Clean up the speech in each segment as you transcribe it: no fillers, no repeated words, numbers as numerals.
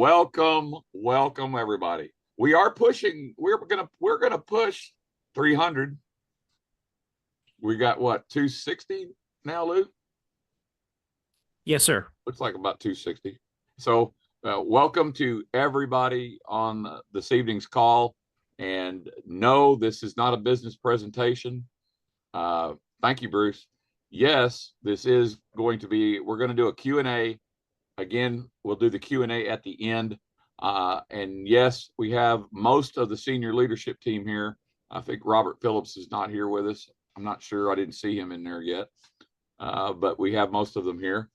welcome everybody. We are pushing. We're gonna push 300. We got what, 260 now, Lou? Yes, sir. Looks like about 260. So welcome to everybody on this evening's call. And no, this is not a business presentation. Thank you, Bruce. Yes, this is going to be, we're going to do a Q&A. Again, we'll do the Q&A at the end. And yes, we have most of the senior leadership team here. I think Robert Phillips is not here with us. I'm not sure. I didn't see him in there yet. But we have most of them here.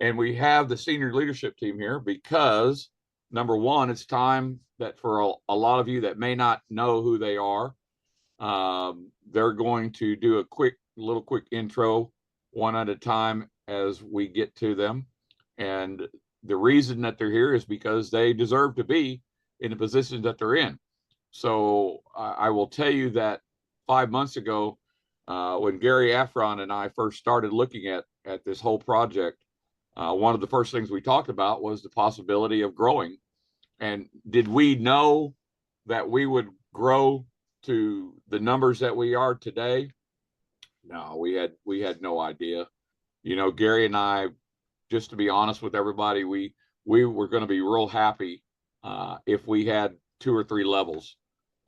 And we have the senior leadership team here because, number one, it's time that for a lot of you that may not know who they are, they're going to do a quick intro one at a time as we get to them. And the reason that they're here is because they deserve to be in the positions that they're in. So I will tell you that 5 months ago, when Gary Afron and I first started looking at this whole project, one of the first things we talked about was the possibility of growing. And did we know that we would grow to the numbers that we are today? No, we had no idea. You know, Gary and I, just to be honest with everybody, we were going to be real happy if we had 2 or 3 levels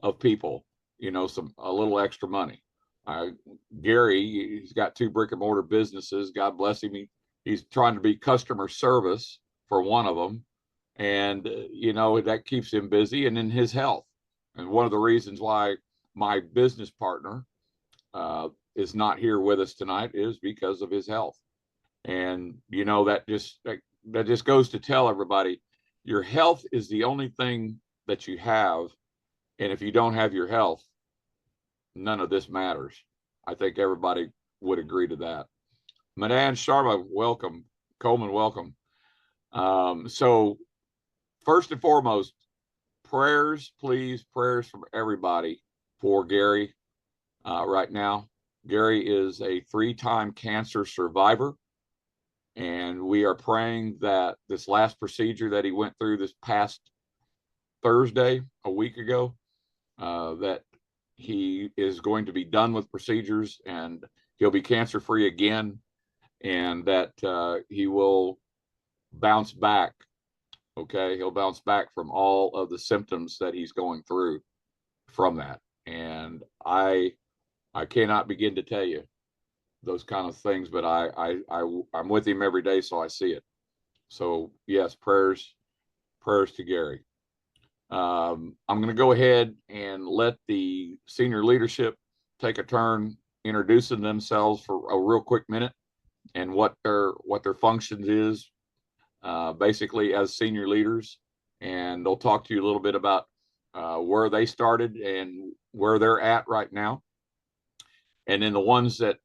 of people, you know, a little extra money. Gary, he's got 2 brick and mortar businesses. God bless him. He's trying to be customer service for one of them. And, you know, that keeps him busy and in his health. And one of the reasons why my business partner is not here with us tonight is because of his health. And, you know, that just goes to tell everybody, your health is the only thing that you have. And if you don't have your health, none of this matters. I think everybody would agree to that. Madan Sharma, welcome. Coleman, welcome. So first and foremost, prayers, please, prayers from everybody for Gary right now. Gary is a 3-time cancer survivor. And we are praying that this last procedure that he went through this past Thursday, a week ago, that he is going to be done with procedures and he'll be cancer-free again, and that he will bounce back. Okay, he'll bounce back from all of the symptoms that he's going through from that. And I cannot begin to tell you those kind of things, but I'm with him every day, so I see it. So yes, prayers to Gary. I'm going to go ahead and let the senior leadership take a turn introducing themselves for a real quick minute and what their functions is, basically as senior leaders, and they'll talk to you a little bit about where they started and where they're at right now. And then the ones that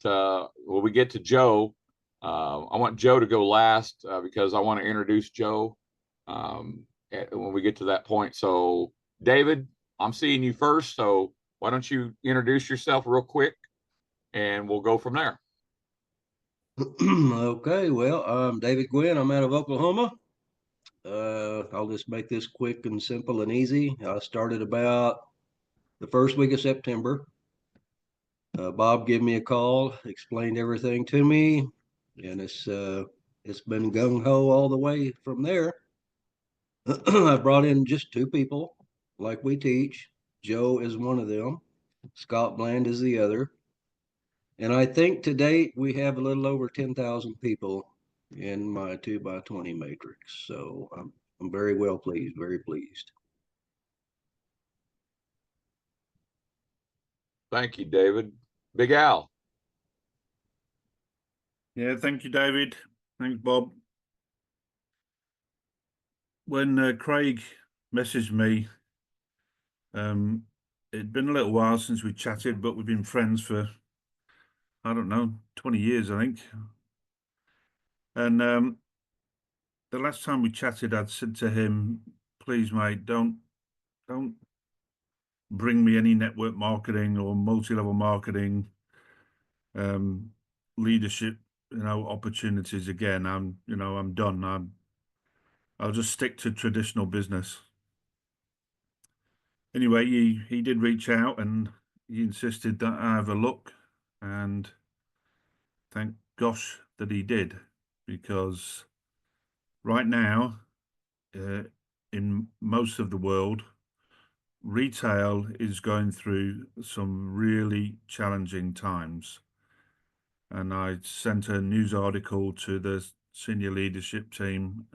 when we get to Joe, I want Joe to go last because I want to introduce Joe when we get to that point. So David, I'm seeing you first. So why don't you introduce yourself real quick and we'll go from there. Okay, well, I'm David Gwynn. I'm out of Oklahoma. I'll just make this quick and simple and easy. I started about the first week of September. Bob gave me a call, explained everything to me, and it's been gung-ho all the way from there. I brought in just 2 people, like we teach. Joe is one of them. Scott Bland is the other. And I think to date, we have a little over 10,000 people in my 2x20 matrix. So I'm very well pleased, very pleased. Thank you, David. Big Al. Yeah, thank you, David. Thanks, Bob. When Craig messaged me, it'd been a little while since we chatted, but we've been friends for, I don't know, 20 years, I think. And the last time we chatted, I'd said to him, please, mate, don't bring me any network marketing or multi-level marketing, leadership, opportunities again. I'm done. I'll just stick to traditional business. Anyway, he did reach out and he insisted that I have a look, and thank gosh that he did, because right now, in most of the world, retail is going through some really challenging times. And I sent a news article to the senior leadership team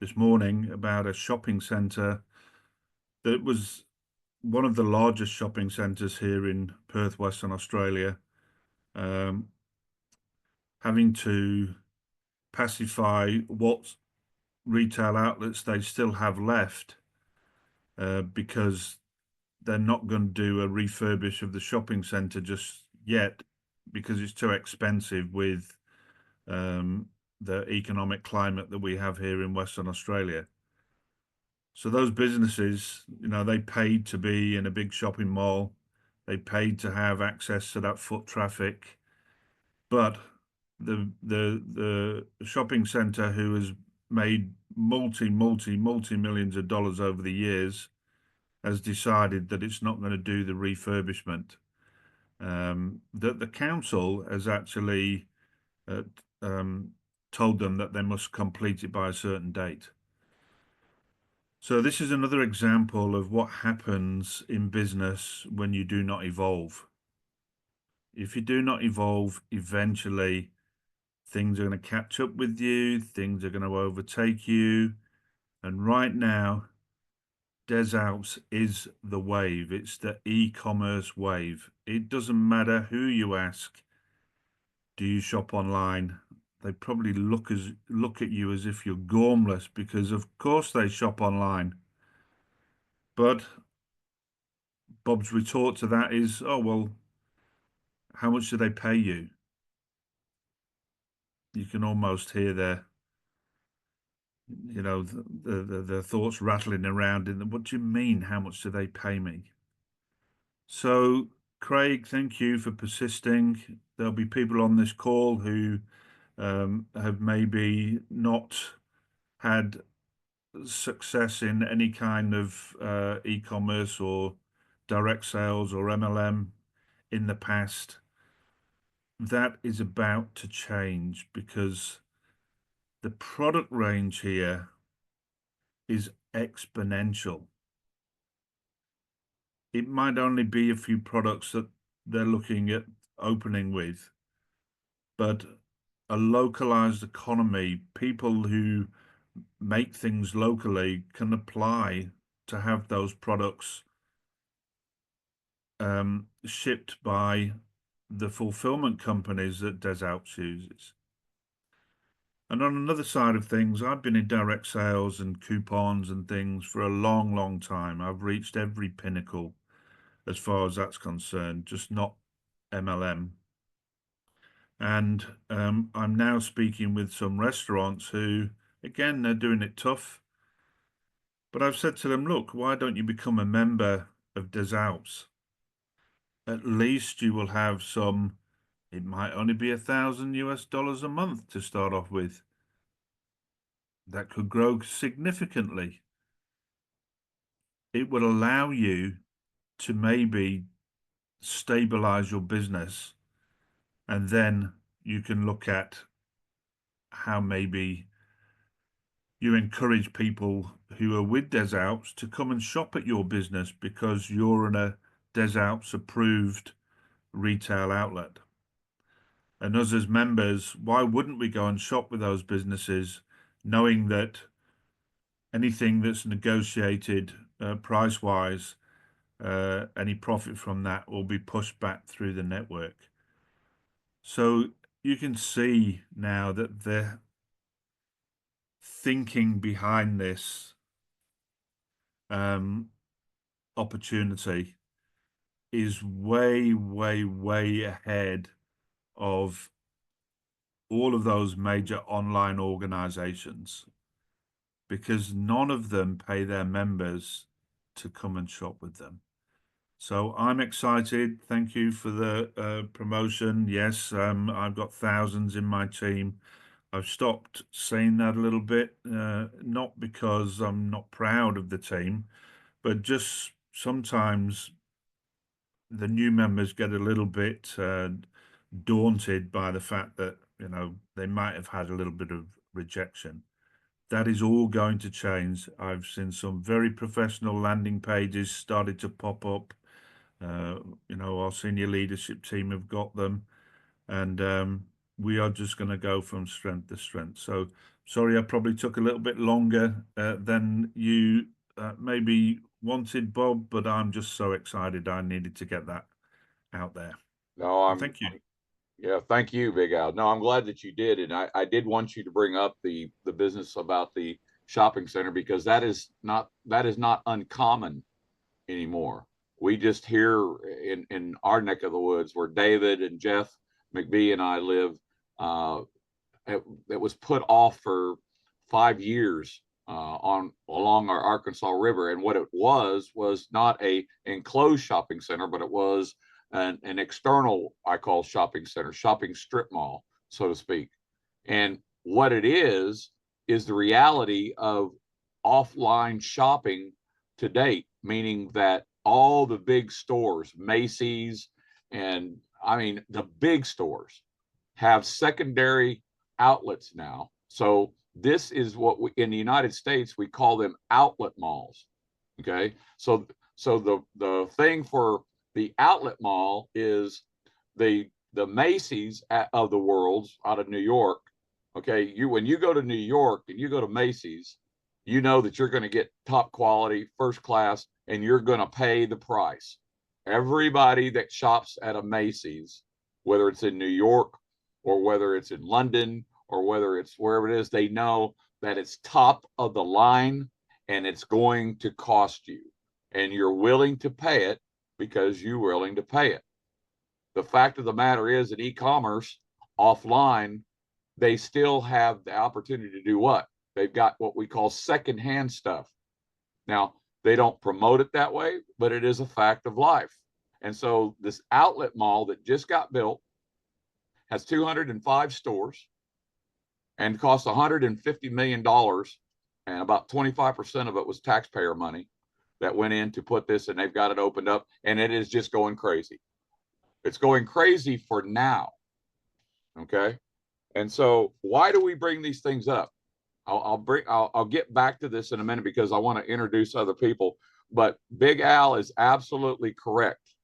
this morning about a shopping centre that was one of the largest shopping centres here in Perth, Western Australia, having to pacify what retail outlets they still have left because they're not going to do a refurbish of the shopping centre just yet because it's too expensive with the economic climate that we have here in Western Australia. So those businesses, they paid to be in a big shopping mall. They paid to have access to that foot traffic. But the shopping centre, who has made multi millions of dollars over the years, has decided that it's not going to do the refurbishment. That the council has actually told them that they must complete it by a certain date. So this is another example of what happens in business when you do not evolve. If you do not evolve, eventually things are going to catch up with you, things are going to overtake you. And right now, Des Alpes is the wave. It's the e-commerce wave. It doesn't matter who you ask, do you shop online? They probably look at you as if you're gormless, because of course they shop online. But Bob's retort to that is, oh, well, how much do they pay you? You can almost hear their the thoughts rattling around in them. What do you mean? How much do they pay me? So, Craig, thank you for persisting. There'll be people on this call who have maybe not had success in any kind of e-commerce or direct sales or MLM in the past. That is about to change, because the product range here is exponential. It might only be a few products that they're looking at opening with, but a localized economy, people who make things locally can apply to have those products shipped by the fulfillment companies that Des Alpes uses. And on another side of things, I've been in direct sales and coupons and things for a long, long time. I've reached every pinnacle as far as that's concerned, just not MLM. And I'm now speaking with some restaurants who, again, they're doing it tough. But I've said to them, look, why don't you become a member of Des Alpes? At least you will have some, it might only be $1,000 a month to start off with. That could grow significantly. It would allow you to maybe stabilize your business, and then you can look at how maybe you encourage people who are with Des Alpes to come and shop at your business because you're in a Des Alpes approved retail outlet. And us as members, why wouldn't we go and shop with those businesses, knowing that anything that's negotiated price-wise, any profit from that will be pushed back through the network. So you can see now that the thinking behind this opportunity is way, way, way ahead of all of those major online organizations, because none of them pay their members to come and shop with them. So I'm excited. Thank you for the promotion. Yes, I've got thousands in my team. I've stopped saying that a little bit, not because I'm not proud of the team, but just sometimes the new members get a little bit daunted by the fact that, you know, they might have had a little bit of rejection. That is all going to change. I've seen some very professional landing pages started to pop up. You know, our senior leadership team have got them, and we are just going to go from strength to strength. So sorry, I probably took a little bit longer than you maybe wanted, Bob, but I'm just so excited. I needed to get that out there. No, Thank you. Yeah, thank you, Big Al. No, I'm glad that you did, and I did want you to bring up the business about the shopping center, because that is not uncommon anymore. We just here in our neck of the woods, where David and Jeff McBee and I live, it was put off for 5 years on along our Arkansas River, and what it was not a enclosed shopping center, but it was an external, I call shopping center, shopping strip mall, so to speak. And what it is the reality of offline shopping to date, meaning that all the big stores, Macy's, and I mean the big stores, have secondary outlets now. So this is what we, in the United States, we call them outlet malls. Okay. So the thing for the outlet mall is the Macy's of the world out of New York. Okay. When you go to New York and you go to Macy's, you know that you're going to get top quality, first class, and you're going to pay the price. Everybody that shops at a Macy's, whether it's in New York or whether it's in London or whether it's wherever it is, they know that it's top of the line and it's going to cost you. And you're willing to pay it because you're willing to pay it. The fact of the matter is, in e-commerce, offline, they still have the opportunity to do what? They've got what we call secondhand stuff. Now, they don't promote it that way, but it is a fact of life. And so this outlet mall that just got built has 205 stores and cost $150 million. And about 25% of it was taxpayer money that went in to put this, and they've got it opened up, and it is just going crazy. It's going crazy for now. Okay. And so why do we bring these things up? I'll get back to this in a minute because I want to introduce other people, but Big Al is absolutely correct.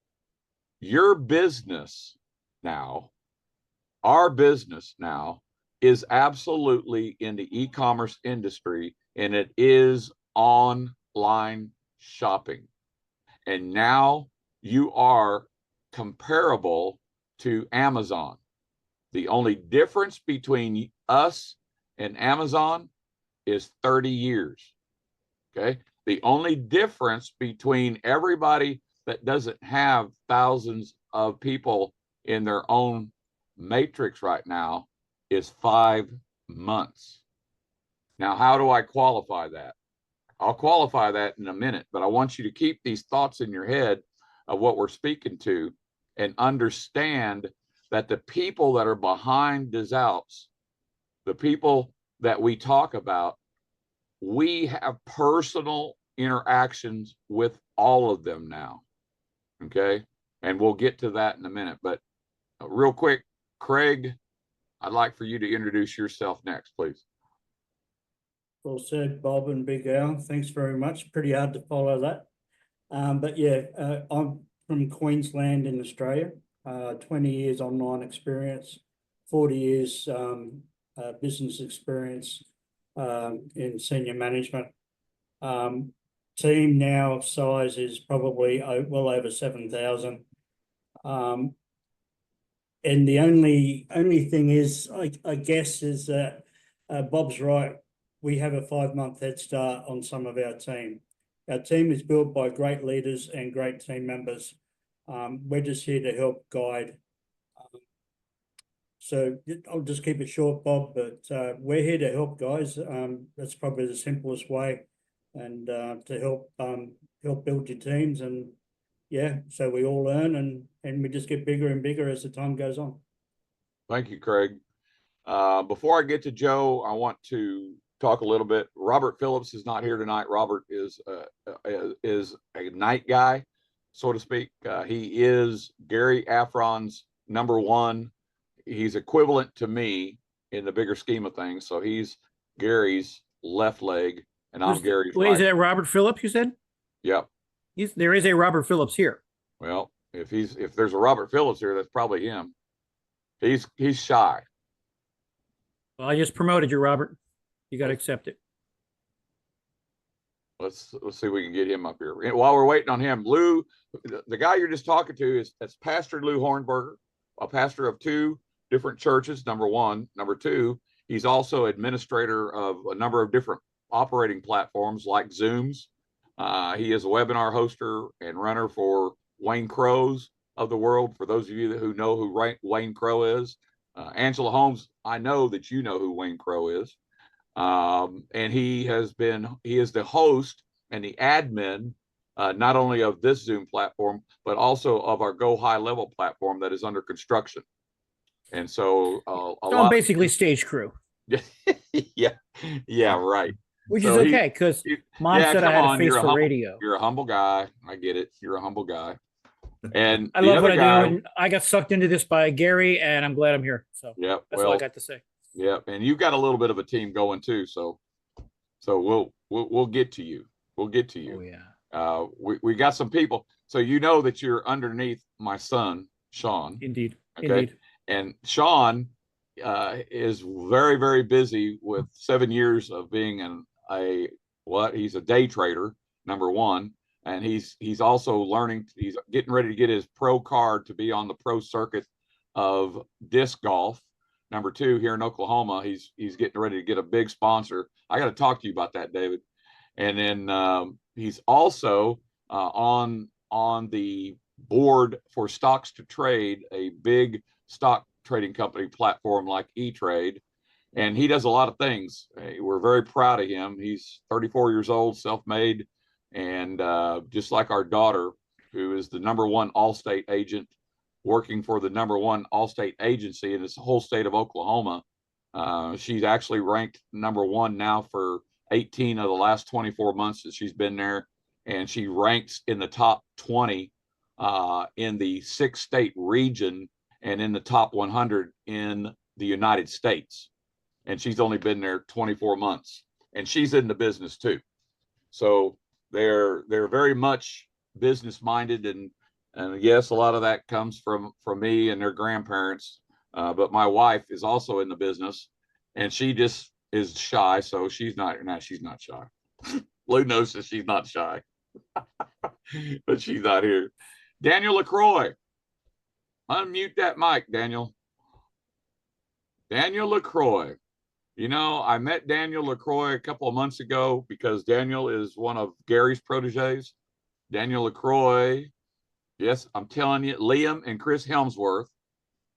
Your business now, our business now, is absolutely in the e-commerce industry, and it is online shopping. And now you are comparable to Amazon. The only difference between us and Amazon is 30 years. Okay. The only difference between everybody that doesn't have thousands of people in their own matrix right now is 5 months. Now, how do I qualify that? I'll qualify that in a minute, but I want you to keep these thoughts in your head of what we're speaking to and understand that the people that are behind des Alpes, the people that we talk about, we have personal interactions with all of them now. Okay. And we'll get to that in a minute. But real quick, Craig, I'd like for you to introduce yourself next, please. Well said, Bob and Big Al. Thanks very much. Pretty hard to follow that. But yeah, I'm from Queensland in Australia. 20 years online experience, 40 years business experience in senior management. Team now size is probably well over 7,000. And the only thing is, I guess, is that Bob's right. We have a 5-month head start on some of our team. Our team is built by great leaders and great team members. We're just here to help guide. So I'll just keep it short, Bob, but we're here to help, guys. That's probably the simplest way, and to help build your teams, and yeah, so we all learn and we just get bigger and bigger as the time goes on. Thank you, Craig. Before I get to Joe, I want to talk a little bit. Robert Phillips is not here tonight. Robert is a night guy, so to speak. He is Gary Afron's number one. He's equivalent to me in the bigger scheme of things. So he's Gary's left leg, and I'm Gary's Wait, right. is that Robert Phillips you said? Yep. There is a Robert Phillips here. Well, if there's a Robert Phillips here, that's probably him. He's shy. Well, I just promoted you, Robert. You got to accept it. Let's see if we can get him up here. And while we're waiting on him, Lou, the guy you're just talking to that's Pastor Lou Hornberger, a pastor of 2 different churches. Number one, number two, he's also administrator of a number of different operating platforms like Zooms. He is a webinar hoster and runner for Wayne Crows of the world. For those of you who know who Wayne Crow is, Angela Holmes, I know that you know who Wayne Crow is. And he is the host and the admin, not only of this Zoom platform, but also of our Go High Level platform that is under construction. And so I'm basically stage crew. Yeah, right. Which So is okay, because Mom said I had a face for radio. You're a humble guy. I get it. You're a humble guy. And I love what I do. And I got sucked into this by Gary, and I'm glad I'm here. So yeah, that's all I got to say. Yeah, and you've got a little bit of a team going too. So we'll get to you. We'll get to you. Oh yeah. We got some people. So you know that you're underneath my son, Sean. Indeed. Okay. Indeed. And Sean is very, very busy with 7 years of being he's a day trader, number one. And he's also learning, he's getting ready to get his pro card to be on the pro circuit of disc golf. Number two, here in Oklahoma, he's getting ready to get a big sponsor. I got to talk to you about that, David. And then he's also on the board for Stocks to Trade, a big stock trading company platform like E-Trade. And he does a lot of things. We're very proud of him. He's 34 years old, self-made, and just like our daughter, who is the number one Allstate agent, working for the number one Allstate agency in this whole state of Oklahoma. She's actually ranked number one now for 18 of the last 24 months that she's been there. And she ranks in the top 20 in the 6-state region and in the top 100 in the United States. And she's only been there 24 months. And she's in the business too. So they're very much business minded, and yes, a lot of that comes from me and their grandparents. But my wife is also in the business, and she just is shy, so she's not shy. Lou knows that she's not shy, but she's not here. Daniel LaCroix, unmute that mic, Daniel. Daniel LaCroix. You know, I met Daniel LaCroix a couple of months ago because Daniel is one of Gary's proteges. Daniel LaCroix, yes, I'm telling you, Liam and Chris Helmsworth.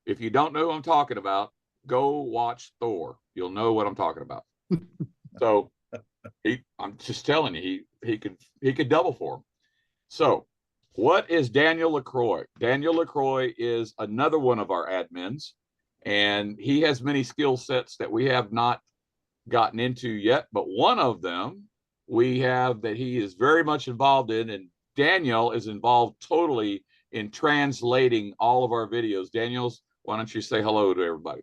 If you don't know who I'm talking about, go watch Thor. You'll know what I'm talking about. So I'm just telling you, he could double for him. So what is Daniel LaCroix? Daniel LaCroix is another one of our admins. And he has many skill sets that we have not gotten into yet, but one of them we have that he is very much involved in, and Daniel is involved totally in translating all of our videos. Daniels, why don't you say hello to everybody?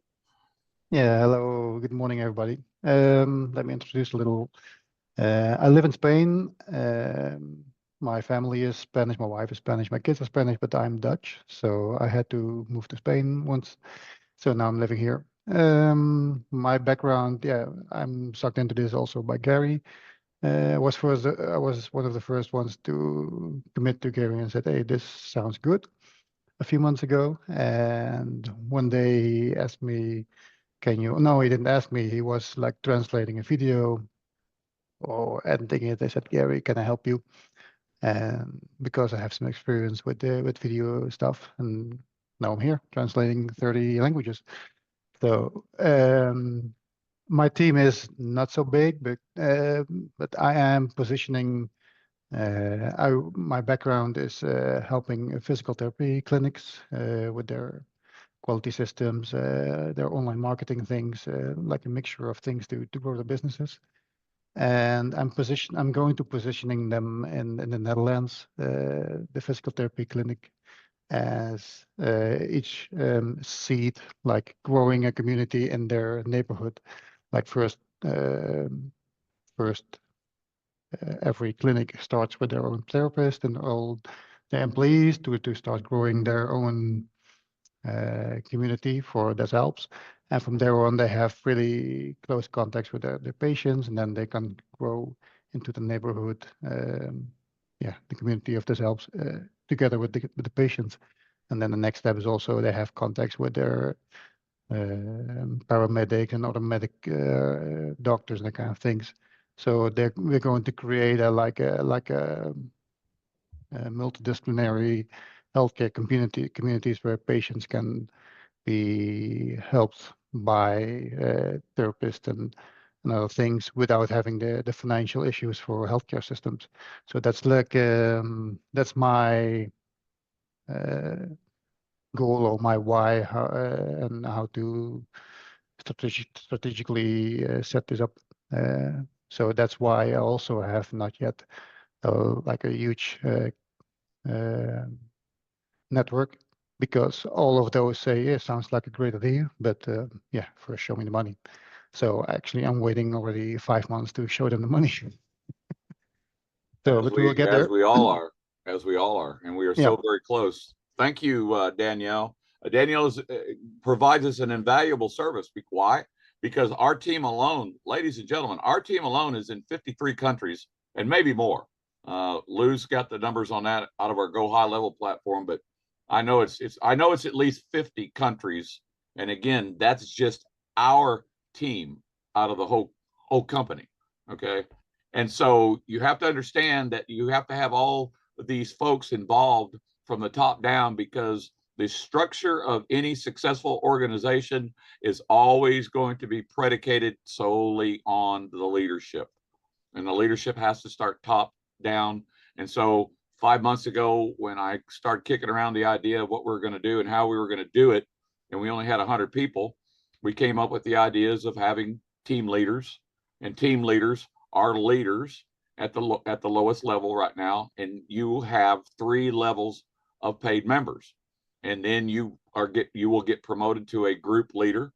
Yeah, hello, good morning, everybody. Let me introduce a little. I live in Spain. My family is Spanish, my wife is Spanish, my kids are Spanish, but I'm Dutch, so I had to move to Spain once. So now I'm living here. My background, yeah, I'm sucked into this also by Gary. I was one of the first ones to commit to Gary and said, hey, this sounds good, a few months ago. And one day he asked me, no, he didn't ask me. He was like translating a video or editing it. I said, Gary, can I help you? And because I have some experience with video stuff, and now I'm here translating 30 languages. So my team is not so big, but I am positioning. My background is helping physical therapy clinics with their quality systems, their online marketing things, like a mixture of things to grow the businesses. And I'm going to positioning them in the Netherlands, the physical therapy clinic, as each seed, like growing a community in their neighborhood. Like first, every clinic starts with their own therapist and all the employees to start growing their own community for the Alpes. And from there on, they have really close contacts with their patients, and then they can grow into the neighborhood, the community of the Alpes together with the patients. And then the next step is also they have contacts with their paramedics and other doctors and that kind of things. So we're going to create a multidisciplinary healthcare communities where patients can be helped by therapists and other things without having the financial issues for healthcare systems. So that's that's my goal or my why, and how to strategically set this up. So that's why I also have not yet like a huge network, because all of those say, yeah, sounds like a great idea, but yeah, first show me the money. So actually, I'm waiting already 5 months to show them the money. So, but we will get there. As we all are, and we are Yeah. so very close. Thank you, Danielle. Danielle provides us an invaluable service. Why? Because our team alone, ladies and gentlemen, our team alone is in 53 countries and maybe more. Lou's got the numbers on that out of our Go High Level platform, but I know it's at least 50 countries. And again, that's just our team out of the whole company. Okay. And so you have to understand that you have to have all of these folks involved from the top down, because the structure of any successful organization is always going to be predicated solely on the leadership. And the leadership has to start top down. And so 5 months ago, when I started kicking around the idea of what we were going to do and how we were going to do it, and we only had 100 people, we came up with the ideas of having team leaders, and team leaders are leaders at the lowest level right now. And you have 3 levels of paid members. And then you will get promoted to a group leader,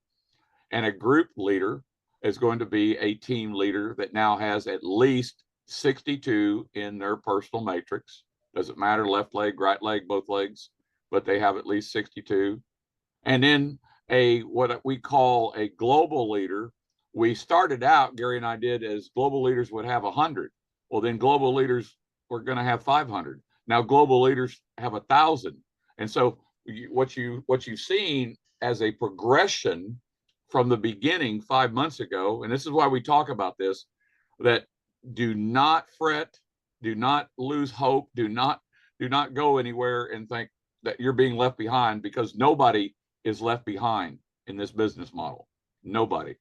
and a group leader is going to be a team leader that now has at least 62 in their personal matrix. Doesn't matter, left leg, right leg, both legs, but they have at least 62. And then what we call a global leader. We started out, Gary and I did, as global leaders would have 100. Well, then global leaders were going to have 500. Now global leaders have 1,000. And so what you've seen as a progression from the beginning 5 months ago, and this is why we talk about this, that do not fret, do not lose hope, do not go anywhere and think that you're being left behind, because nobody is left behind in this business model. Nobody.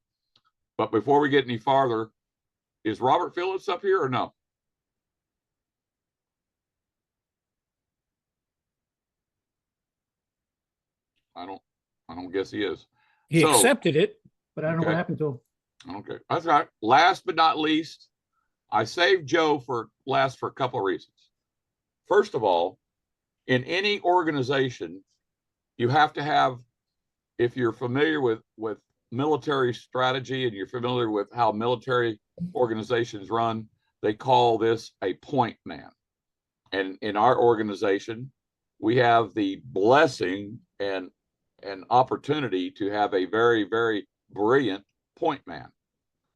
But before we get any farther, is Robert Phillips up here or no? I don't guess he is. He accepted it, but I don't know what happened to him. Okay, that's right. Last but not least, I saved Joe for last for a couple of reasons. First of all, in any organization, you have to have, if you're familiar with military strategy and you're familiar with how military organizations run, they call this a point man. And in our organization, we have the blessing and opportunity to have a very, very brilliant point man.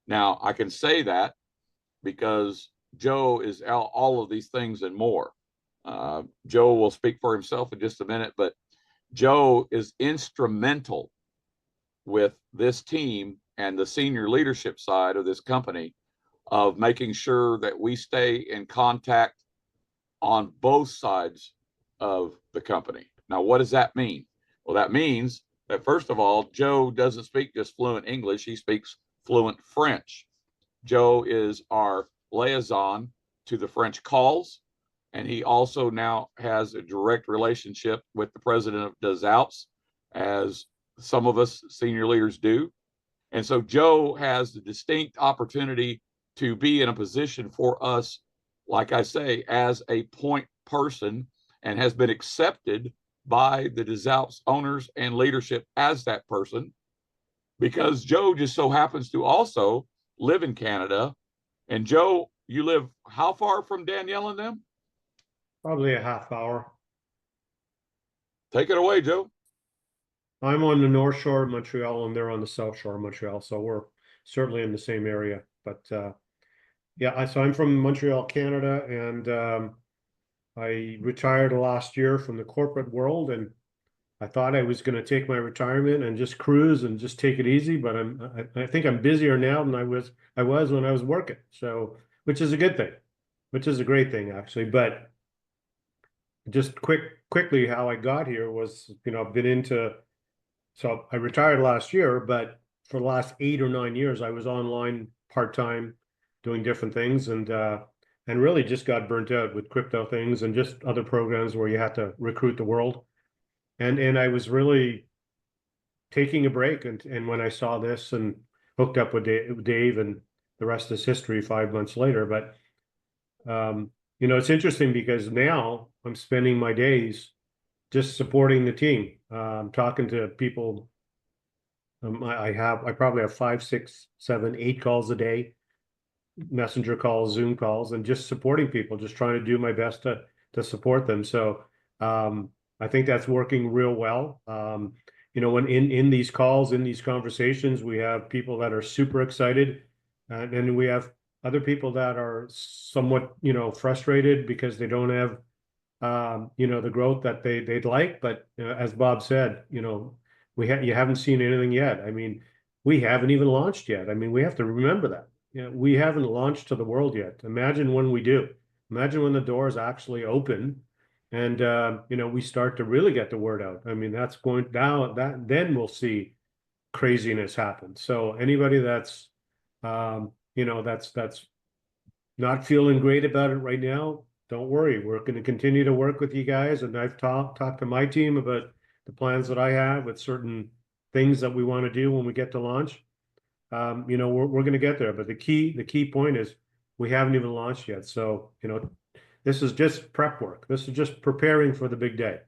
Now, I can say that because Joe is all of these things and more. Joe will speak for himself in just a minute, but Joe is instrumental with this team and the senior leadership side of this company of making sure that we stay in contact on both sides of the company. Now, what does that mean? Well, that means that, first of all, Joe doesn't speak just fluent English, he speaks fluent French. Joe is our liaison to the French calls, and he also now has a direct relationship with the president of des Alpes, as some of us senior leaders do. And so Joe has the distinct opportunity to be in a position for us, like I say, as a point person, and has been accepted by the Des Alpes owners and leadership as that person, because Joe just so happens to also live in Canada. And Joe, you live how far from Danielle and them? Probably a half hour. Take it away, Joe. I'm on the north shore of Montreal and they're on the south shore of Montreal, so we're certainly in the same area. But yeah, so I'm from Montreal, Canada, and I retired last year from the corporate world, and I thought I was going to take my retirement and just cruise and just take it easy. But I think I'm busier now than I was when I was working. So, which is a good thing, which is a great thing actually. But just quickly, how I got here was, I've been into. So I retired last year, but for the last 8 or 9 years, I was online part-time doing different things, and really just got burnt out with crypto things and just other programs where you had to recruit the world. And I was really taking a break. And when I saw this and hooked up with Dave, and the rest is history 5 months later. But, it's interesting because now I'm spending my days just supporting the team, talking to people. I probably have 5, 6, 7, 8 calls a day, messenger calls, Zoom calls, and just supporting people, just trying to do my best to support them. So I think that's working real well. When in these calls, in these conversations, we have people that are super excited, and then we have other people that are somewhat, frustrated because they don't have the growth that they'd like. But as Bob said, you haven't seen anything yet. I mean, we haven't even launched yet. I mean, we have to remember that. We haven't launched to the world yet. Imagine when we do. Imagine when the doors actually open, and we start to really get the word out. I mean, that's going down. Then we'll see craziness happen. So anybody that's that's not feeling great about it right now, don't worry. We're going to continue to work with you guys. And I've talked to my team about the plans that I have with certain things that we want to do when we get to launch. We're going to get there. But the key point is we haven't even launched yet. So, this is just prep work. This is just preparing for the big day.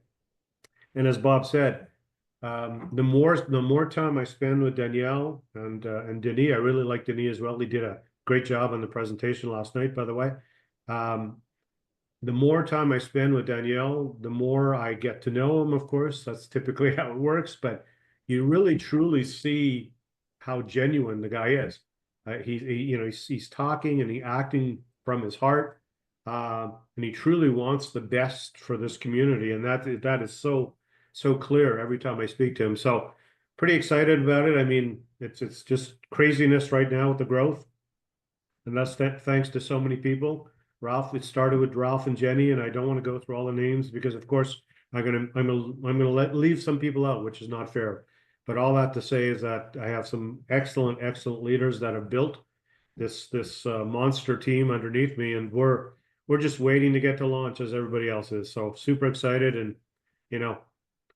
And as Bob said, the more time I spend with Danielle and Denis, I really like Denis as well. He did a great job on the presentation last night, by the way. The more time I spend with Danielle, the more I get to know him, of course. That's typically how it works, but you really truly see how genuine the guy is. He's talking and he's acting from his heart, and he truly wants the best for this community, and that is so clear every time I speak to him. So pretty excited about it. I mean, it's just craziness right now with the growth, and that's thanks to so many people. Ralph, it started with Ralph and Jenny, and I don't want to go through all the names because, of course, I'm gonna leave some people out, which is not fair. But all that to say is that I have some excellent leaders that have built this monster team underneath me, and we're just waiting to get to launch as everybody else is. So super excited, and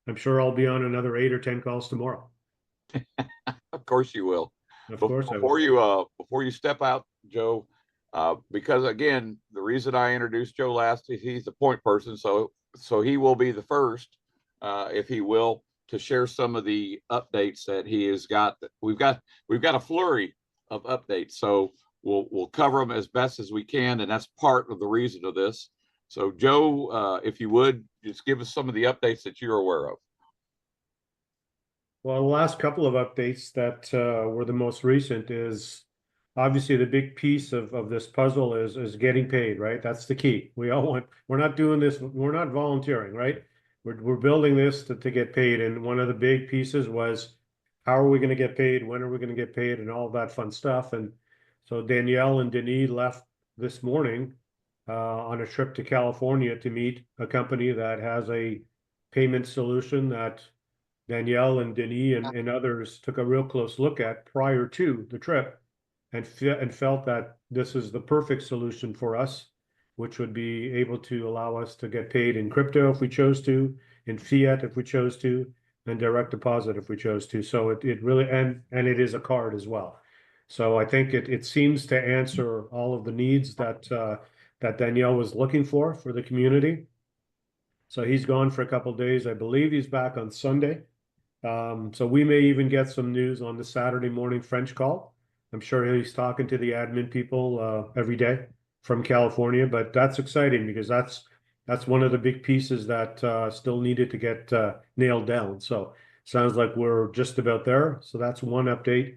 I'm sure I'll be on another 8 or 10 calls tomorrow. Of course you will. Of course, Before you step out, Joe, because again, the reason I introduced Joe last is he's the point person, so he will be the first, if he will, to share some of the updates that he has got. We've got a flurry of updates, so we'll cover them as best as we can, and that's part of the reason of this. So, Joe, if you would, just give us some of the updates that you're aware of. Well, the last couple of updates that were the most recent is obviously the big piece of this puzzle is getting paid, right? That's the key. We're not doing this, we're not volunteering, right? We're building this to get paid. And one of the big pieces was, how are we going to get paid? When are we going to get paid? And all that fun stuff. And so Danielle and Denis left this morning on a trip to California to meet a company that has a payment solution that Danielle and Denis and others took a real close look at prior to the trip, and felt that this is the perfect solution for us, which would be able to allow us to get paid in crypto if we chose to, in fiat if we chose to, and direct deposit if we chose to. So it really, and it is a card as well. So I think it seems to answer all of the needs that that Danielle was looking for the community. So he's gone for a couple of days. I believe he's back on Sunday. So we may even get some news on the Saturday morning French call. I'm sure he's talking to the admin people every day from California, but that's exciting because that's one of the big pieces that still needed to get nailed down. So sounds like we're just about there. So that's one update.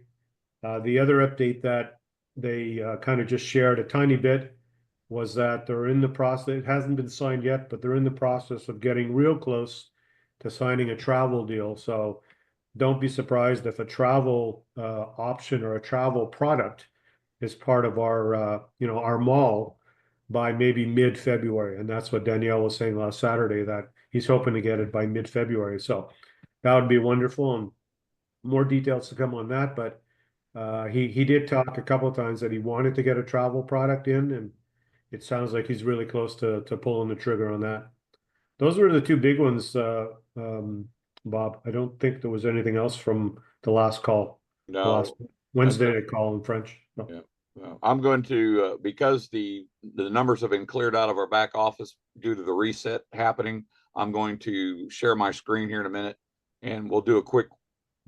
The other update that they kind of just shared a tiny bit was that they're in the process. It hasn't been signed yet, but they're in the process of getting real close to signing a travel deal. So don't be surprised if a travel option or a travel product is part of our our mall by maybe mid-February. And that's what Danielle was saying last Saturday, that he's hoping to get it by mid-February. So that would be wonderful, and more details to come on that. But he did talk a couple of times that he wanted to get a travel product in, and it sounds like he's really close to pulling the trigger on that. Those were the two big ones, Bob. I don't think there was anything else from the last call, the No, last Wednesday night call in French. No. Yeah. Well, I'm going to because the numbers have been cleared out of our back office due to the reset happening. I'm going to share my screen here in a minute, and we'll do a quick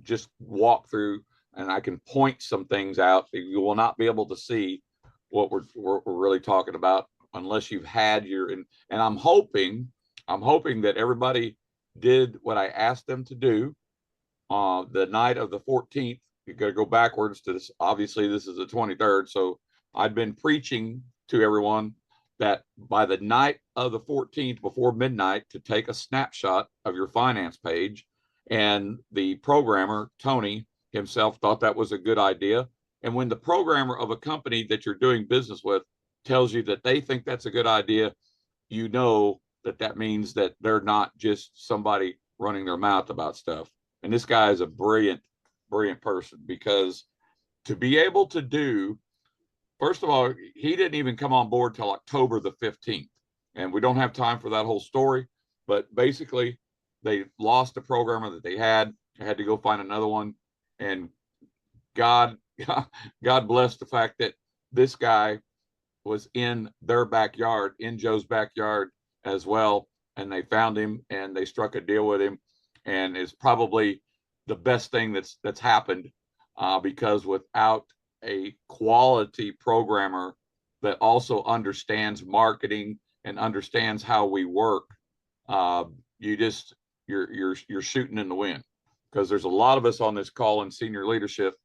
just walk through, and I can point some things out. You will not be able to see what we're really talking about unless you've had your and I'm hoping that everybody did what I asked them to do the night of the 14th. You got to go backwards to this. Obviously, this is the 23rd. So I'd been preaching to everyone that by the night of the 14th, before midnight, to take a snapshot of your finance page. And the programmer, Tony himself, thought that was a good idea. And when the programmer of a company that you're doing business with tells you that they think that's a good idea, you know that that means that they're not just somebody running their mouth about stuff. And this guy is a brilliant person, because to be able to do, first of all, he didn't even come on board till October the 15th. And we don't have time for that whole story, but basically they lost the programmer that they had to go find another one. And God bless the fact that this guy was in their backyard, in Joe's backyard as well. And they found him and they struck a deal with him, and it's probably the best thing that's happened because without a quality programmer that also understands marketing and understands how we work, you're shooting in the wind. Because there's a lot of us on this call in senior leadership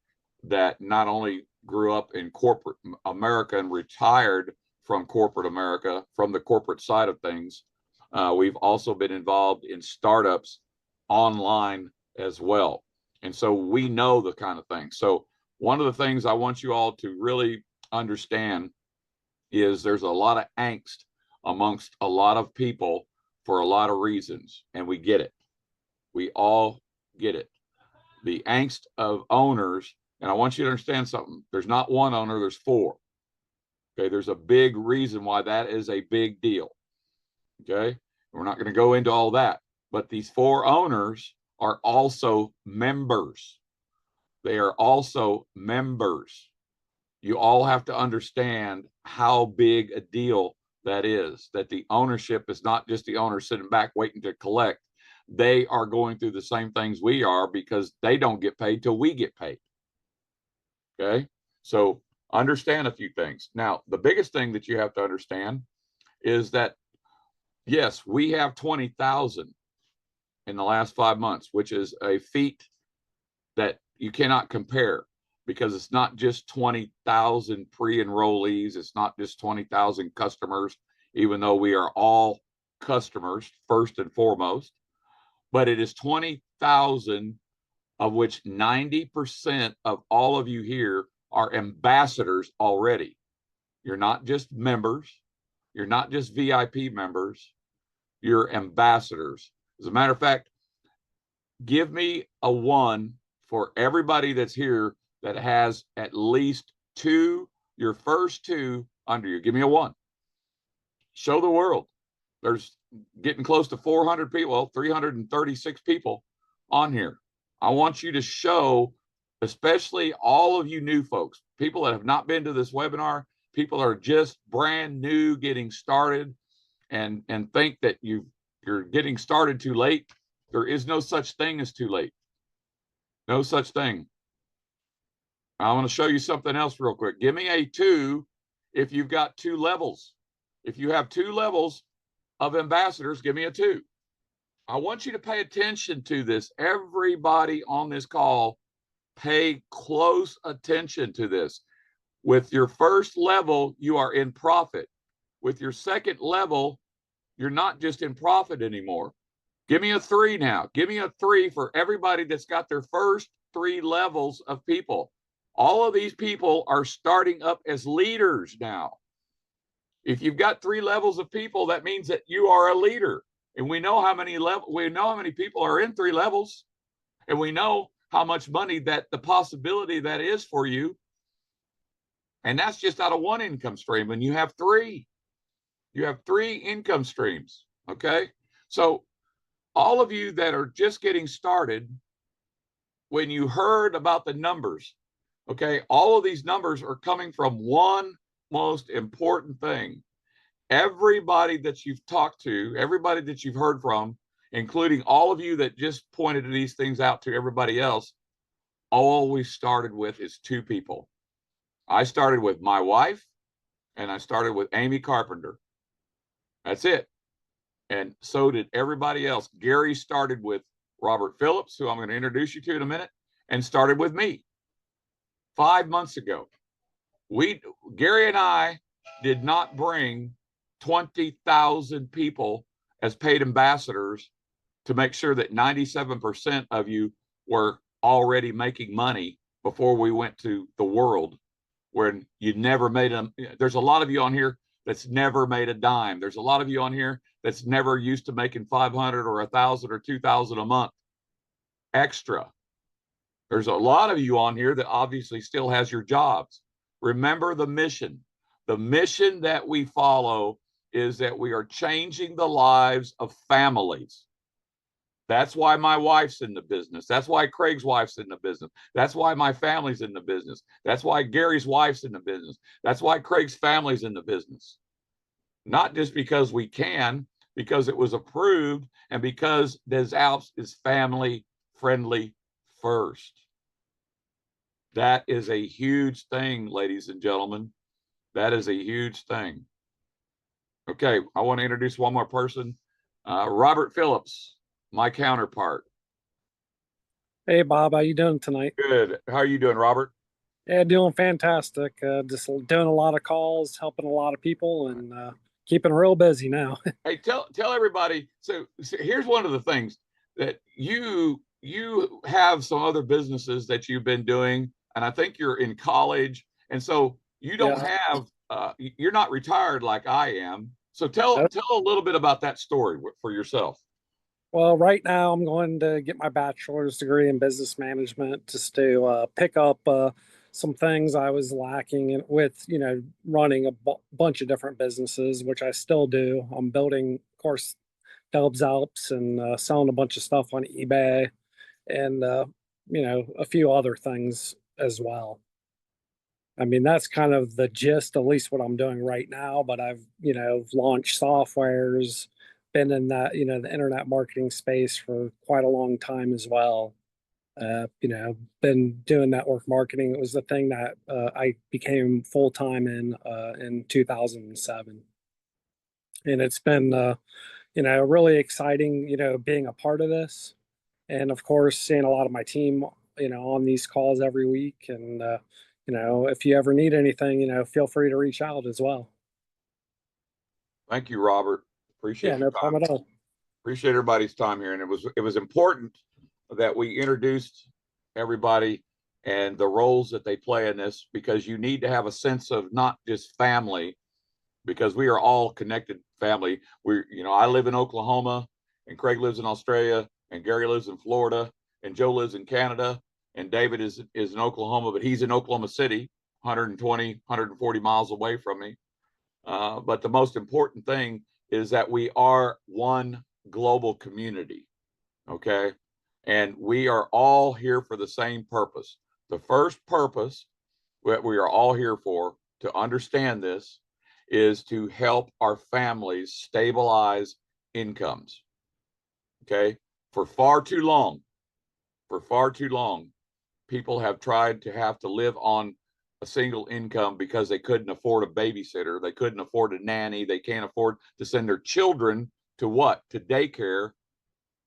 that not only grew up in corporate America and retired from corporate America, from the corporate side of things, we've also been involved in startups online as well. And so we know the kind of thing. So one of the things I want you all to really understand is there's a lot of angst amongst a lot of people for a lot of reasons, and we get it. We all get it. The angst of owners, and I want you to understand something. There's not one owner, there's four. Okay, there's a big reason why that is a big deal. Okay, we're not going to go into all that, but these four owners are also members. They are also members. You all have to understand how big a deal that is, that the ownership is not just the owner sitting back waiting to collect. They are going through the same things we are, because they don't get paid till we get paid. Okay, so understand a few things. Now, the biggest thing that you have to understand is that, yes, we have 20,000 in the last 5 months, which is a feat that you cannot compare, because it's not just 20,000 pre-enrollees. It's not just 20,000 customers, even though we are all customers first and foremost, but it is 20,000 of which 90% of all of you here are ambassadors already. You're not just members. You're not just VIP members. You're ambassadors. As a matter of fact, give me a 1 for everybody that's here that has at least 2, your first 2 under you. Give me a 1. Show the world. There's getting close to 400 people, well, 336 people on here. I want you to show, especially all of you new folks, people that have not been to this webinar, people are just brand new getting started and think that you're getting started too late. There is no such thing as too late. No such thing. I want to show you something else real quick. Give me a 2 if you've got 2 levels. If you have 2 levels of ambassadors, give me a 2. I want you to pay attention to this. Everybody on this call, pay close attention to this. With your first level, you are in profit. With your second level, you're not just in profit anymore. Give me a 3 now. Give me a 3 for everybody that's got their first 3 levels of people. All of these people are starting up as leaders now. If you've got 3 levels of people, that means that you are a leader. And we know how many people are in 3 levels. And we know how much money the possibility that is for you. And that's just out of 1 income stream. And you have 3. You have 3 income streams. Okay. So all of you that are just getting started, when you heard about the numbers, okay, all of these numbers are coming from one most important thing. Everybody that you've talked to, everybody that you've heard from, including all of you that just pointed these things out to everybody else, all we started with is 2 people. I started with my wife and I started with Amy Carpenter. That's it. And so did everybody else. Gary started with Robert Phillips, who I'm going to introduce you to in a minute, and started with me 5 months ago. Gary and I did not bring 20,000 people as paid ambassadors to make sure that 97% of you were already making money before we went to the world, where you never made them. There's a lot of you on here that's never made a dime. There's a lot of you on here that's never used to making 500 or 1,000 or 2,000 a month extra. There's a lot of you on here that obviously still has your jobs. Remember the mission. The mission that we follow is that we are changing the lives of families. That's why my wife's in the business. That's why Craig's wife's in the business. That's why my family's in the business. That's why Gary's wife's in the business. That's why Craig's family's in the business. Not just because we can, because it was approved and because Des Alpes is family friendly first. That is a huge thing, ladies and gentlemen. That is a huge thing. Okay, I want to introduce one more person. Robert Phillips, my counterpart. Hey Bob, how you doing tonight? Good. How are you doing, Robert? Yeah, doing fantastic. Just doing a lot of calls, helping a lot of people, and keeping real busy now. Hey, tell everybody. So here's one of the things that you have some other businesses that you've been doing, and I think you're in college, and so you don't have you're not retired like I am. So tell a little bit about that story for yourself. Well, right now I'm going to get my bachelor's degree in business management just to pick up some things I was lacking with, running a bunch of different businesses, which I still do. I'm building, of course, Des Alpes and selling a bunch of stuff on eBay and, a few other things as well. I mean, that's kind of the gist, at least what I'm doing right now, but I've, launched softwares, been in that, the internet marketing space for quite a long time as well. Been doing network marketing. It was the thing that I became full-time in 2007. And it's been, really exciting, being a part of this. And of course, seeing a lot of my team, on these calls every week. And, if you ever need anything, feel free to reach out as well. Thank you, Robert. Appreciate no problem at all. Appreciate everybody's time here. And it was important that we introduced everybody and the roles that they play in this, because you need to have a sense of not just family, because we are all connected family. I live in Oklahoma, and Craig lives in Australia, and Gary lives in Florida, and Joe lives in Canada, and David is in Oklahoma, but he's in Oklahoma City, 120, 140 miles away from me. But the most important thing is that we are one global community. Okay. And we are all here for the same purpose. The first purpose that we are all here for, to understand this, is to help our families stabilize incomes. Okay. For far too long, people have tried to have to live on a single income because they couldn't afford a babysitter. They couldn't afford a nanny. They can't afford to send their children to what? To daycare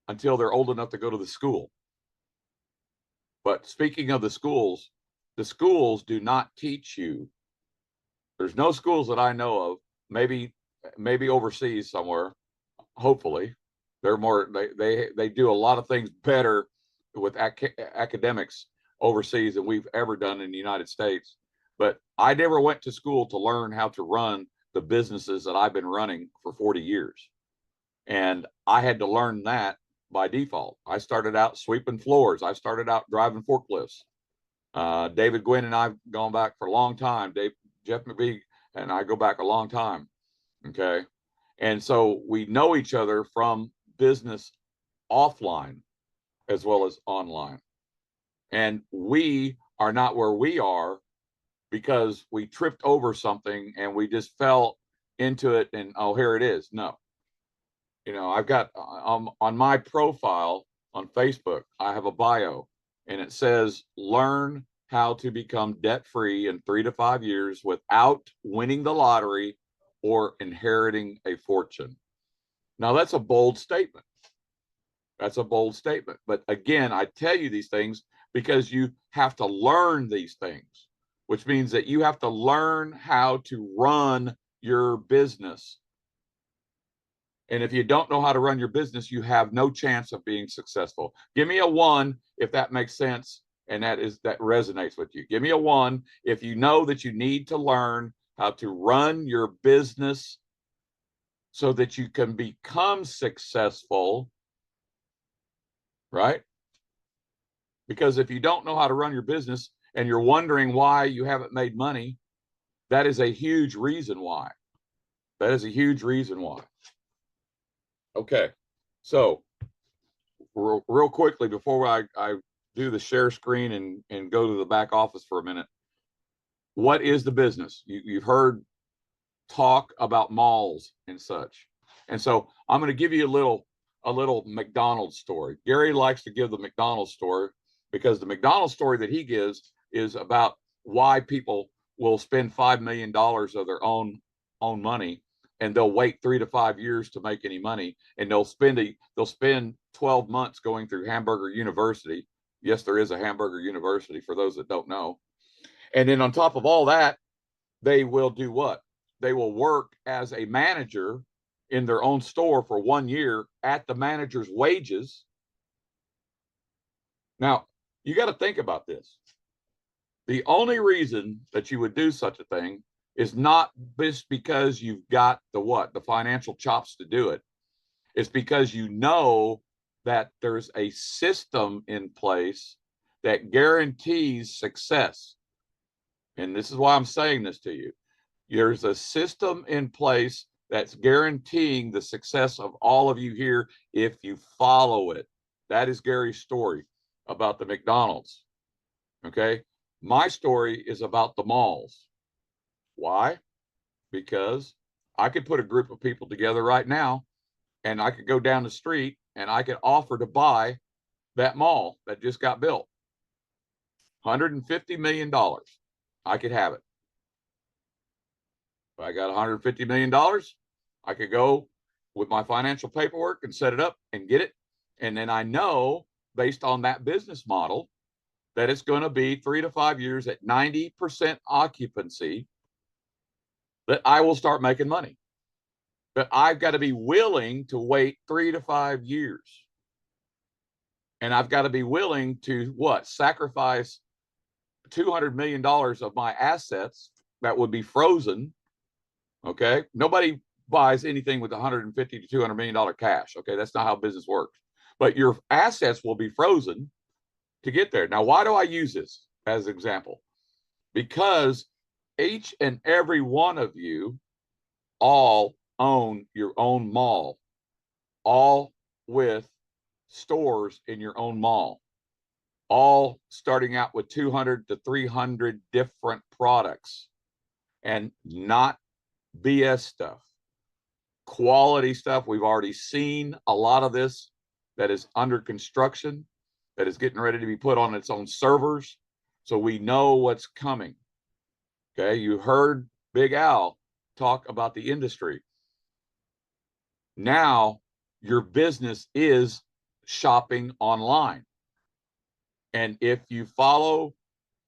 until they're old enough to go to the school. But speaking of the schools do not teach you. There's no schools that I know of, maybe overseas somewhere, hopefully. They're more, they do a lot of things better with academics overseas than we've ever done in the United States. But I never went to school to learn how to run the businesses that I've been running for 40 years. And I had to learn that by default. I started out sweeping floors. I started out driving forklifts. David Gwynn and I've gone back for a long time. Jeff McVie and I go back a long time. Okay. And so we know each other from business offline as well as online. And we are not where we are because we tripped over something and we just fell into it and, oh, here it is. No. You know, I've got on my profile on Facebook, I have a bio and it says, learn how to become debt free in 3 to 5 years without winning the lottery or inheriting a fortune. Now, that's a bold statement. That's a bold statement. But again, I tell you these things because you have to learn these things, which means that you have to learn how to run your business. And if you don't know how to run your business, you have no chance of being successful. Give me a 1 if that makes sense and that resonates with you. Give me a 1 if you know that you need to learn how to run your business so that you can become successful, right? Because if you don't know how to run your business and you're wondering why you haven't made money, that is a huge reason why. That is a huge reason why. Okay, so real quickly before I do the share screen and go to the back office for a minute, what is the business? You've heard talk about malls and such. And so I'm going to give you a little McDonald's story. Gary likes to give the McDonald's story because the McDonald's story that he gives is about why people will spend $5 million of their own money and they'll wait 3 to 5 years to make any money, and they'll spend 12 months going through Hamburger University. Yes, there is a Hamburger University for those that don't know. And then on top of all that, they will do what? They will work as a manager in their own store for 1 year at the manager's wages. Now, you got to think about this. The only reason that you would do such a thing is not just because you've got the financial chops to do it. It's because you know that there's a system in place that guarantees success. And this is why I'm saying this to you. There's a system in place that's guaranteeing the success of all of you here if you follow it. That is Gary's story about the McDonald's. Okay. My story is about the malls. Why? Because I could put a group of people together right now and I could go down the street and I could offer to buy that mall that just got built. $150 million. I could have it. If I got $150 million, I could go with my financial paperwork and set it up and get it. And then I know, based on that business model, that it's going to be 3 to 5 years at 90% occupancy that I will start making money. But I've got to be willing to wait 3 to 5 years. And I've got to be willing to sacrifice $200 million of my assets that would be frozen. Okay. Nobody buys anything with $150 to $200 million cash. Okay. That's not how business works. But your assets will be frozen to get there. Now, why do I use this as an example? Because each and every one of you all own your own mall, all with stores in your own mall, all starting out with 200 to 300 different products, and not BS stuff, quality stuff. We've already seen a lot of this that is under construction, that is getting ready to be put on its own servers. So we know what's coming. Okay, you heard Big Al talk about the industry. Now your business is shopping online. And if you follow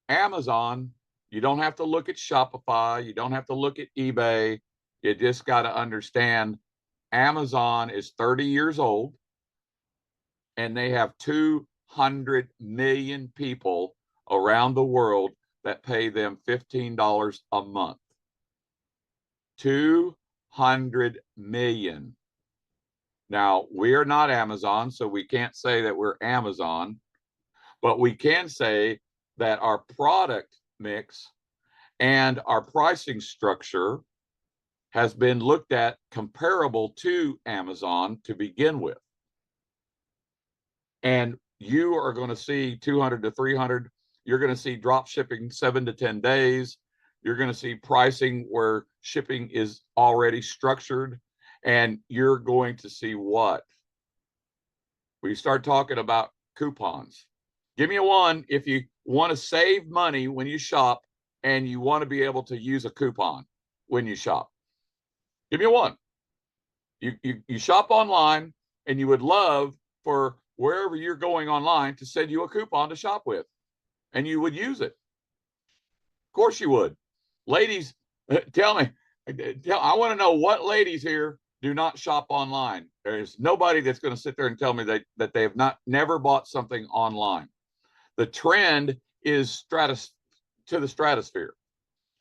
Amazon, you don't have to look at Shopify. You don't have to look at eBay. You just got to understand Amazon is 30 years old and they have 200 million people around the world that pay them $15 a month. 200 million. Now, we're not Amazon, so we can't say that we're Amazon, but we can say that our product mix and our pricing structure has been looked at comparable to Amazon to begin with. And you are going to see 200 to 300. You're going to see drop shipping 7 to 10 days. You're going to see pricing where shipping is already structured. And you're going to see what? We start talking about coupons. Give me a one if you want to save money when you shop and you want to be able to use a coupon when you shop. Give me a one. You shop online and you would love for wherever you're going online to send you a coupon to shop with, and you would use it. Of course you would. Ladies, tell me, I want to know what ladies here do not shop online. There's nobody that's going to sit there and tell me that they have never bought something online. The trend is to the stratosphere.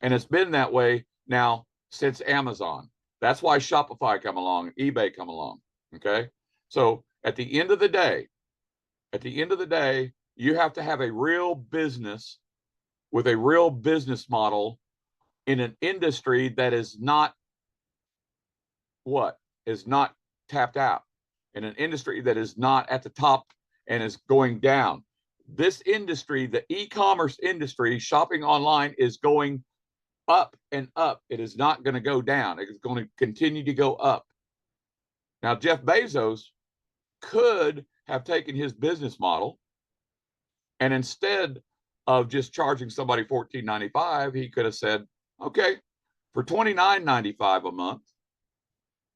And it's been that way now since Amazon. That's why Shopify come along, eBay come along. Okay. So at the end of the day, you have to have a real business with a real business model in an industry that is not tapped out, in an industry that is not at the top and is going down. This industry, the e-commerce industry, shopping online, is going up and up. It is not going to go down. It is going to continue to go up. Now, Jeff Bezos could have taken his business model and instead of just charging somebody $14.95, he could have said, okay, for $29.95 a month,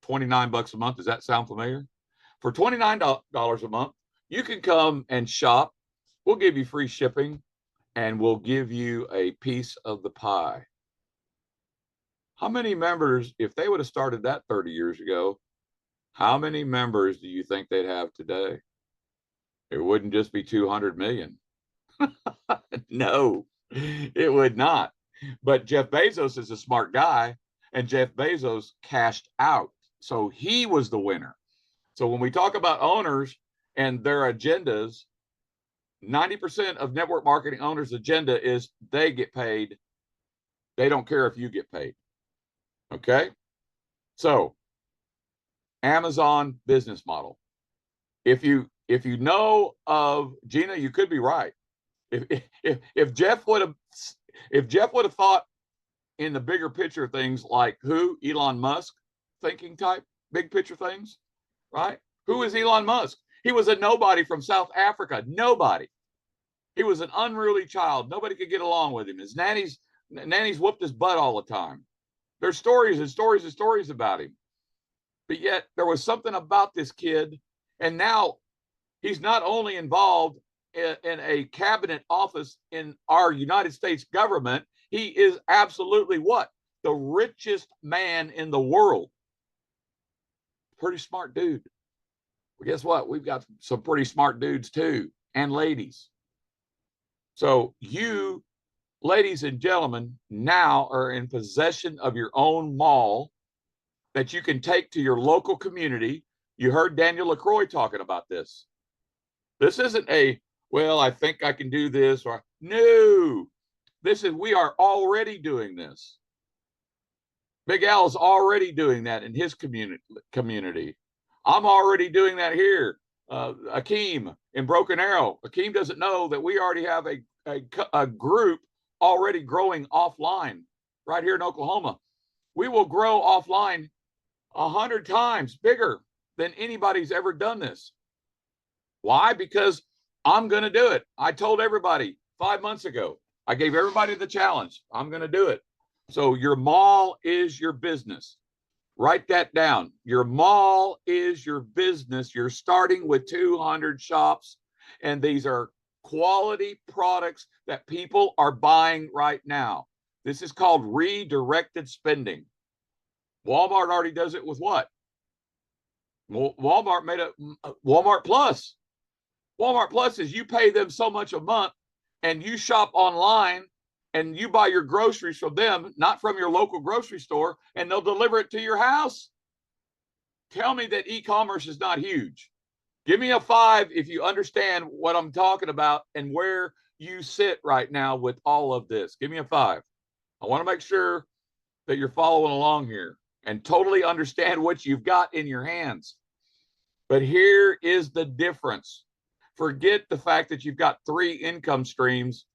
29 bucks a month. Does that sound familiar? For $29 a month, you can come and shop. We'll give you free shipping and we'll give you a piece of the pie. How many members, if they would have started that 30 years ago, how many members do you think they'd have today? It wouldn't just be 200 million. No, it would not. But Jeff Bezos is a smart guy, and Jeff Bezos cashed out. So he was the winner. So when we talk about owners and their agendas, 90% of network marketing owners' agenda is they get paid. They don't care if you get paid. Okay? So Amazon business model. If you know of Gina, you could be right. If Jeff would have thought in the bigger picture things like who? Elon Musk thinking type, big picture things, right? Who is Elon Musk? He was a nobody from South Africa. Nobody. He was an unruly child. Nobody could get along with him. His nannies whooped his butt all the time. There's stories and stories and stories about him. But yet there was something about this kid. And now he's not only involved in a cabinet office in our United States government, he is absolutely what? The richest man in the world. Pretty smart dude. Well, guess what? We've got some pretty smart dudes too, and ladies. So you, ladies and gentlemen, now are in possession of your own mall that you can take to your local community. You heard Daniel LaCroix talking about this. This isn't a, well, I think I can do this, or no. We are already doing this. Big Al is already doing that in his community. I'm already doing that here. Akeem in Broken Arrow. Akeem doesn't know that we already have a group already growing offline right here in Oklahoma. We will grow offline 100 times bigger than anybody's ever done this. Why? Because I'm going to do it. I told everybody 5 months ago, I gave everybody the challenge. I'm going to do it. So your mall is your business. Write that down. Your mall is your business. You're starting with 200 shops, and these are quality products that people are buying right now. This is called redirected spending. Walmart already does it with what? Walmart made a Walmart Plus. Walmart Plus is you pay them so much a month and you shop online and you buy your groceries from them, not from your local grocery store, and they'll deliver it to your house. Tell me that e-commerce is not huge. Give me a 5 if you understand what I'm talking about and where you sit right now with all of this. Give me a 5. I want to make sure that you're following along here and totally understand what you've got in your hands. But here is the difference. Forget the fact that you've got 3 income streams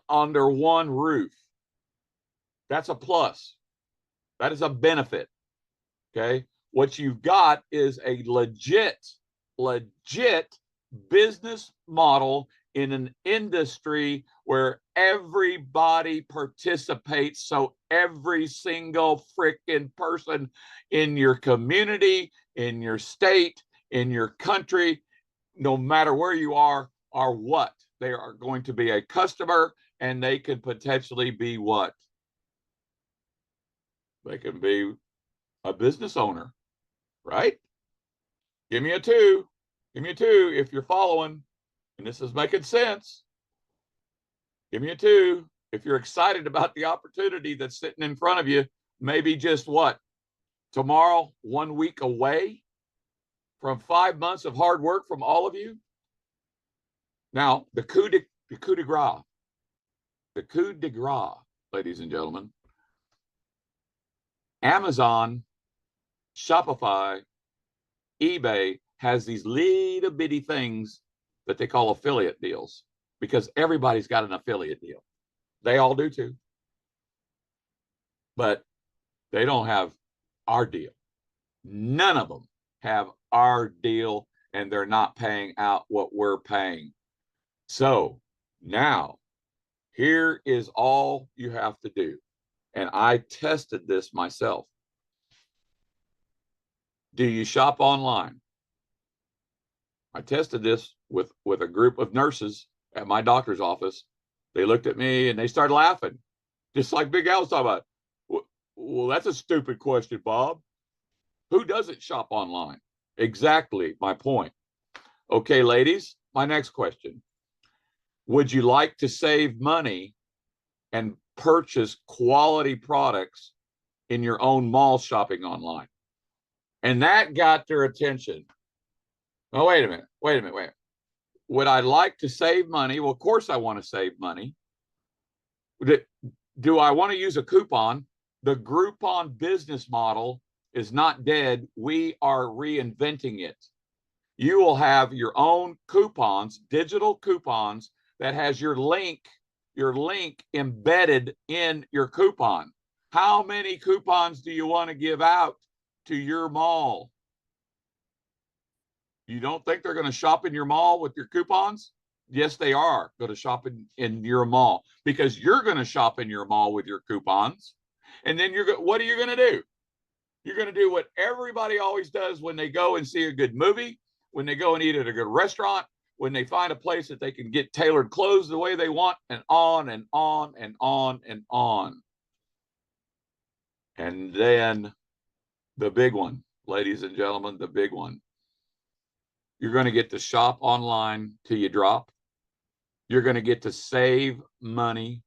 under one roof. That's a plus. That is a benefit. Okay. What you've got is a legit business model in an industry where everybody participates. So every single freaking person in your community, in your state, in your country, no matter where you are what? They are going to be a customer, and they could potentially be what? They can be a business owner, right? Give me a 2. Give me a 2 if you're following, and this is making sense. Give me a 2 if you're excited about the opportunity that's sitting in front of you. Maybe just what? Tomorrow, 1 week away from 5 months of hard work from all of you. Now, the coup de grace, ladies and gentlemen. Amazon, Shopify, eBay has these little bitty things that they call affiliate deals because everybody's got an affiliate deal. They all do too. But they don't have our deal. None of them have our deal, and they're not paying out what we're paying. So now, here is all you have to do. And I tested this myself. Do you shop online? I tested this with a group of nurses at my doctor's office. They looked at me and they started laughing, just like Big Al was talking about. Well, that's a stupid question, Bob. Who doesn't shop online? Exactly my point. Okay, ladies, my next question. Would you like to save money and purchase quality products in your own mall shopping online? And that got their attention. Oh, wait a minute. Would I like to save money? Well, of course I want to save money. Do I want to use a coupon? The Groupon business model is not dead. We are reinventing it. You will have your own coupons, digital coupons, that has your link embedded in your coupon. How many coupons do you want to give out to your mall? You don't think they're going to shop in your mall with your coupons? Yes, they are going to shop in your mall because you're going to shop in your mall with your coupons. And then what are you going to do? You're going to do what everybody always does when they go and see a good movie, when they go and eat at a good restaurant, when they find a place that they can get tailored clothes the way they want, and on and on and on and on. And then the big one, ladies and gentlemen, the big one. You're going to get to shop online till you drop. You're going to get to save money.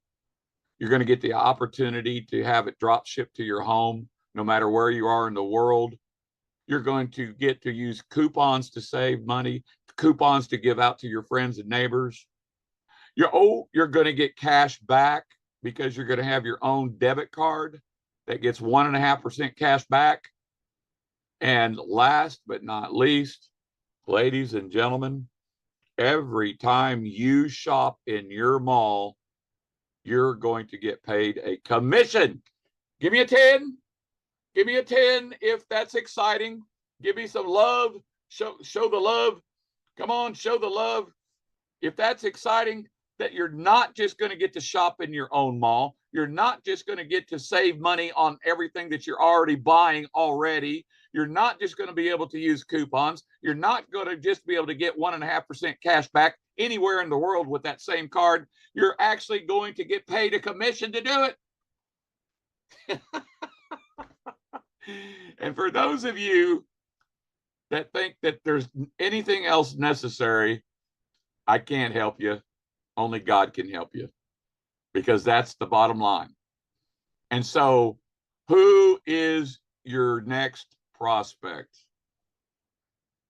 You're going to get the opportunity to have it drop shipped to your home, no matter where you are in the world. You're going to get to use coupons to save money, coupons to give out to your friends and neighbors. You're going to get cash back because you're going to have your own debit card that gets 1.5% cash back. And last but not least, ladies and gentlemen, every time you shop in your mall, you're going to get paid a commission. Give me a 10. Give me a 10 if that's exciting. Give me some love. Show the love. Come on, show the love. If that's exciting, that you're not just going to get to shop in your own mall. You're not just going to get to save money on everything that you're already buying already. You're not just going to be able to use coupons. You're not going to just be able to get 1.5% cash back anywhere in the world with that same card. You're actually going to get paid a commission to do it. And for those of you that think that there's anything else necessary, I can't help you. Only God can help you, because that's the bottom line. And so, who is your next prospect?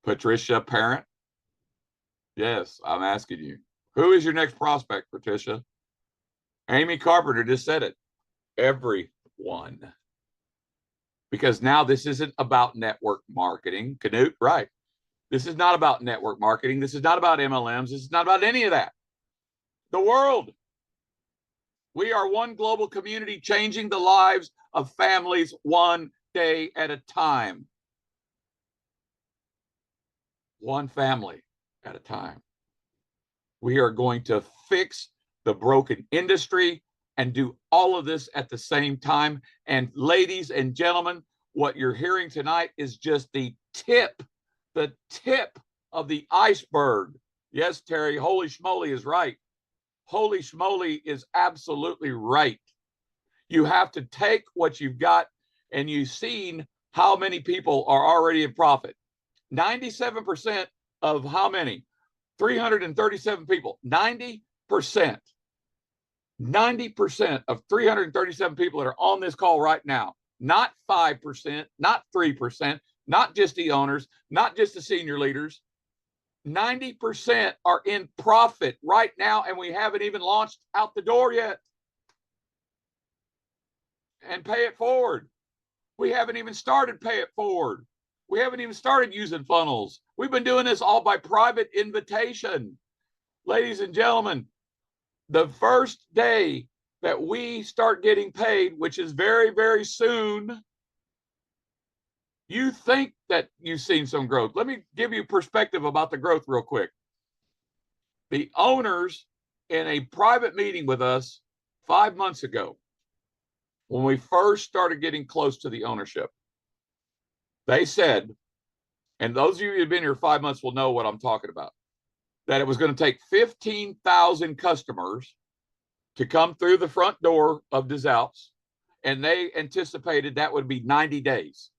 Patricia Parent? Yes, I'm asking you. Who is your next prospect, Patricia? Amy Carpenter just said it. Everyone. Because now this isn't about network marketing. Canute, right? This is not about network marketing. This is not about MLMs. This is not about any of that. The world. We are one global community changing the lives of families one day at a time. One family at a time. We are going to fix the broken industry and do all of this at the same time. And ladies and gentlemen, what you're hearing tonight is just the tip of the iceberg. Yes, Terry, holy schmoly is right. Holy schmoly is absolutely right. You have to take what you've got, and you've seen how many people are already in profit. 97% of how many? 337 people. 90%. 90% of 337 people that are on this call right now. Not 5%, not 3%, not just the owners, not just the senior leaders. 90% are in profit right now, and we haven't even launched out the door yet. And pay it forward. We haven't even started pay it forward. We haven't even started using funnels. We've been doing this all by private invitation. Ladies and gentlemen, the first day that we start getting paid, which is very, very soon, you think that you've seen some growth. Let me give you perspective about the growth real quick. The owners in a private meeting with us 5 months ago, when we first started getting close to the ownership, they said, and those of you who have been here 5 months will know what I'm talking about, that it was going to take 15,000 customers to come through the front door of des Alpes, and they anticipated that would be 90 days.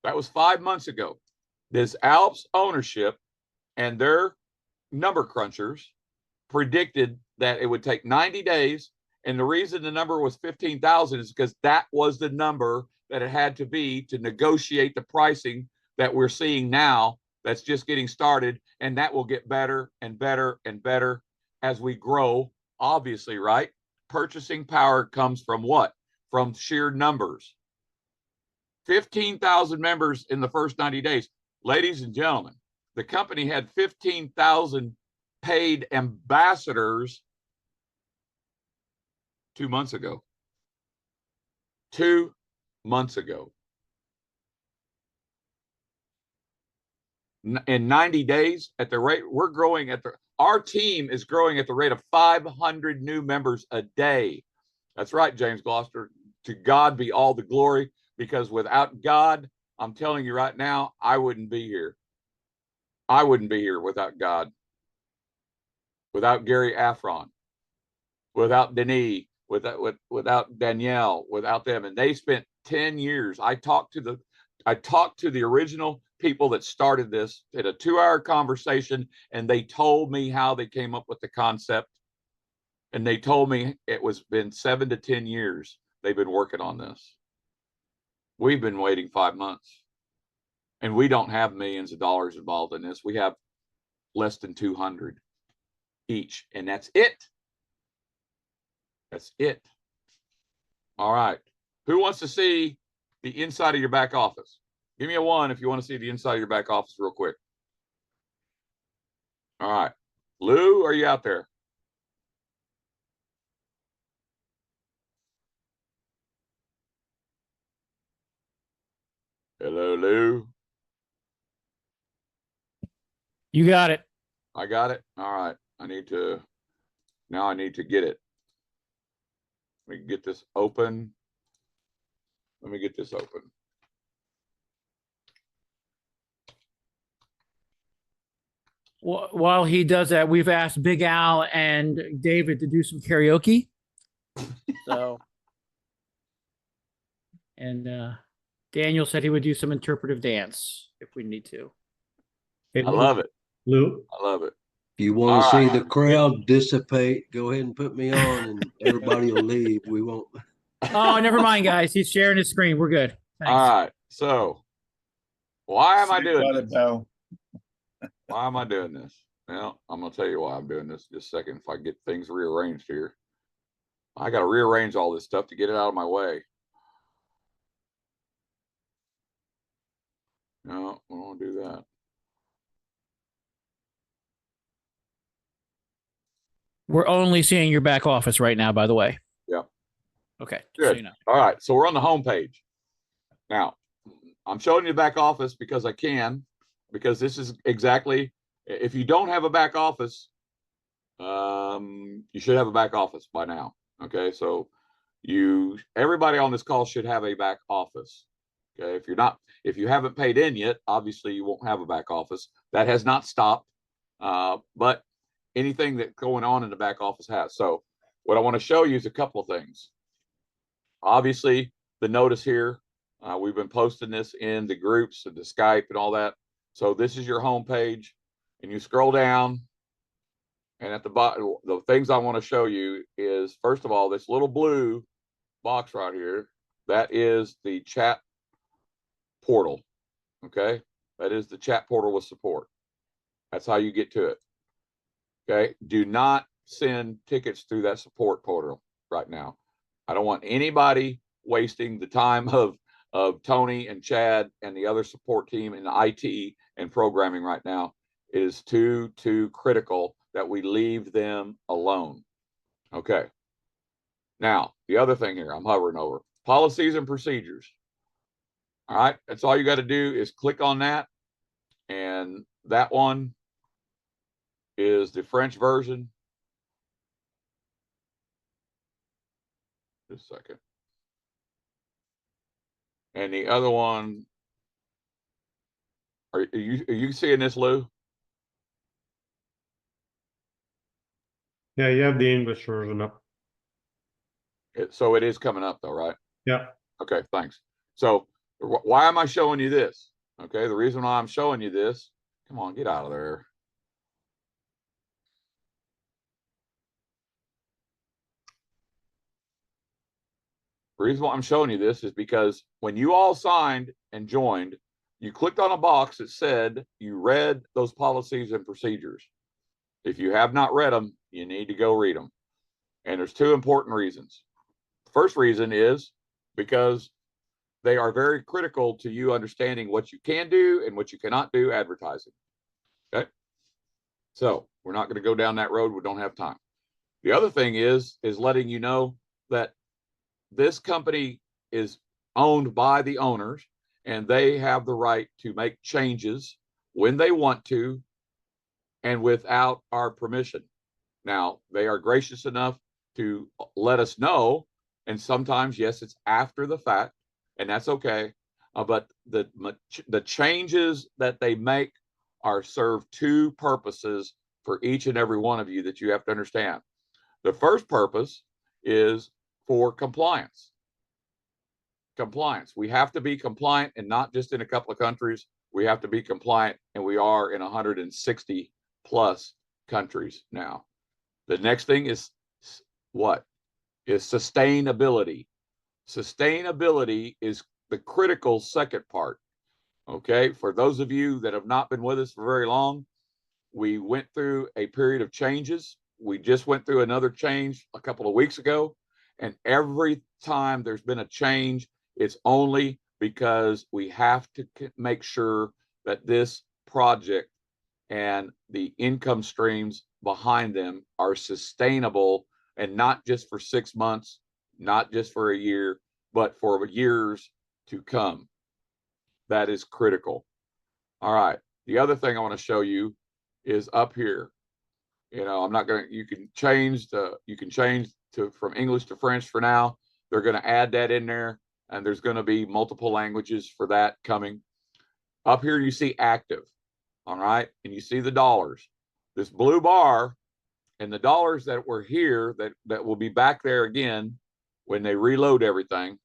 That was 5 months ago. Des Alpes ownership and their number crunchers predicted that it would take 90 days. And the reason the number was 15,000 is because that was the number that it had to be to negotiate the pricing that we're seeing now. That's just getting started. And that will get better and better and better as we grow, obviously, right? Purchasing power comes from what? From sheer numbers. 15,000 members in the first 90 days. Ladies and gentlemen, the company had 15,000 paid ambassadors 2 months ago. 2 months ago. In 90 days, at the rate we're growing our team is growing at the rate of 500 new members a day. That's right, James Gloucester. To God be all the glory, because without God, I'm telling you right now, I wouldn't be here. I wouldn't be here without God. Without Gary Afron, without Denis, without Danielle, without them. And they spent 10 years. I talked to the original people that started this at a 2-hour conversation, and they told me how they came up with the concept. And they told me it was been 7 to 10 years they've been working on this. We've been waiting 5 months, and we don't have millions of dollars involved in this. We have less than 200 each, and that's it. That's it. All right. Who wants to see the inside of your back office? Give me a 1 if you want to see the inside of your back office real quick. All right. Lou, are you out there? Hello, Lou. You got it. I got it. All right. Now I need to get it. Let me get this open. Let me get this open. While he does that, we've asked Big Al and David to do some karaoke. So, and Daniel said he would do some interpretive dance if we need to. Hey, I love it. Lou, I love it. If you want to All see right. the crowd dissipate, go ahead and put me on and everybody will leave. We won't. Oh, never mind, guys. He's sharing his screen. We're good. Thanks. All right. So why am I Saved doing by the this? bell. Why am I doing this? Well, I'm going to tell you why I'm doing this in just a second if I get things rearranged here. I got to rearrange all this stuff to get it out of my way. No, I don't do that. We're only seeing your back office right now, by the way. Yeah. Okay. Good. So you know. All right. So we're on the home page. Now, I'm showing you the back office because I can, because this is exactly, if you don't have a back office, you should have a back office by now. Okay. So everybody on this call should have a back office. Okay. If you haven't paid in yet, obviously you won't have a back office. That has not stopped. But anything that's going on in the back office has. So what I want to show you is a couple of things. Obviously, the notice here, we've been posting this in the groups and the Skype and all that. So this is your home page, and you scroll down, and at the bottom, the things I want to show you is, first of all, this little blue box right here, that is the chat portal. Okay, that is the chat portal with support. That's how you get to it. Okay, do not send tickets through that support portal right now. I don't want anybody wasting the time of Tony and Chad and the other support team in IT and programming right now. It is too critical that we leave them alone. Okay. Now, the other thing here, I'm hovering over policies and procedures. All right. That's all you got to do is click on that. And that one is the French version. Just a second. And the other one, are you seeing this, Lou? yeah, you have the English version up. So it is coming up though, right? Yeah. Okay, thanks. So why am I showing you this? Okay, the reason why I'm showing you this, come on, get out of there. The reason why I'm showing you this is because when you all signed and joined, you clicked on a box that said you read those policies and procedures. If you have not read them, you need to go read them. And there's two important reasons. The first reason is because they are very critical to you understanding what you can do and what you cannot do advertising. Okay. So we're not going to go down that road. We don't have time. The other thing is letting you know that this company is owned by the owners and they have the right to make changes when they want to and without our permission. Now, they are gracious enough to let us know. And sometimes, yes, it's after the fact, and that's okay. But the changes that they make are serve two purposes for each and every one of you that you have to understand. The first purpose is for compliance. Compliance. We have to be compliant, and not just in a couple of countries. We have to be compliant, and we are in 160 plus countries now. The next thing is what? Is sustainability. Sustainability is the critical second part. Okay. For those of you that have not been with us for very long, we went through a period of changes. We just went through another change a couple of weeks ago. And every time there's been a change, it's only because we have to make sure that this project and the income streams behind them are sustainable, and not just for 6 months, not just for a year, but for years to come. That is critical. All right. The other thing I want to show you is up here. You know, I'm not going to, you can change to from English to French for now. They're going to add that in there, and there's going to be multiple languages for that coming. Up here, you see active. All right. And you see the dollars. This blue bar and the dollars that were here that will be back there again when they reload everything.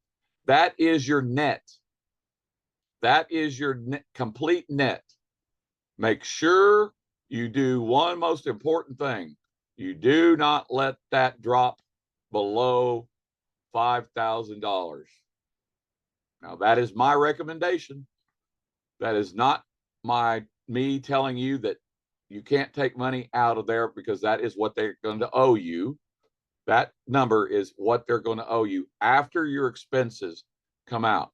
That is your net. That is your complete net. Make sure you do one most important thing. You do not let that drop below $5,000. Now, that is my recommendation. That is not me telling you that you can't take money out of there, because that is what they're going to owe you. That number is what they're going to owe you after your expenses come out.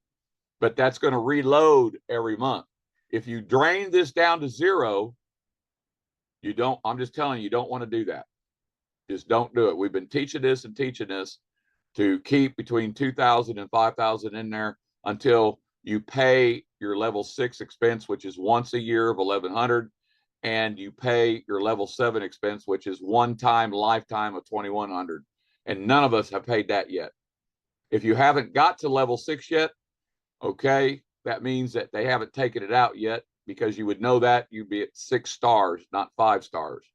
But that's going to reload every month. If you drain this down to zero, you don't, I'm just telling you, you don't want to do that. Just don't do it. We've been teaching this to keep between 2,000 and 5,000 in there until you pay your level 6 expense, which is once a year of 1,100, and you pay your level 7 expense, which is one time lifetime of 2,100. And none of us have paid that yet. If you haven't got to level 6 yet, okay, that means that they haven't taken it out yet, because you would know that you'd be at 6 stars, not 5 stars.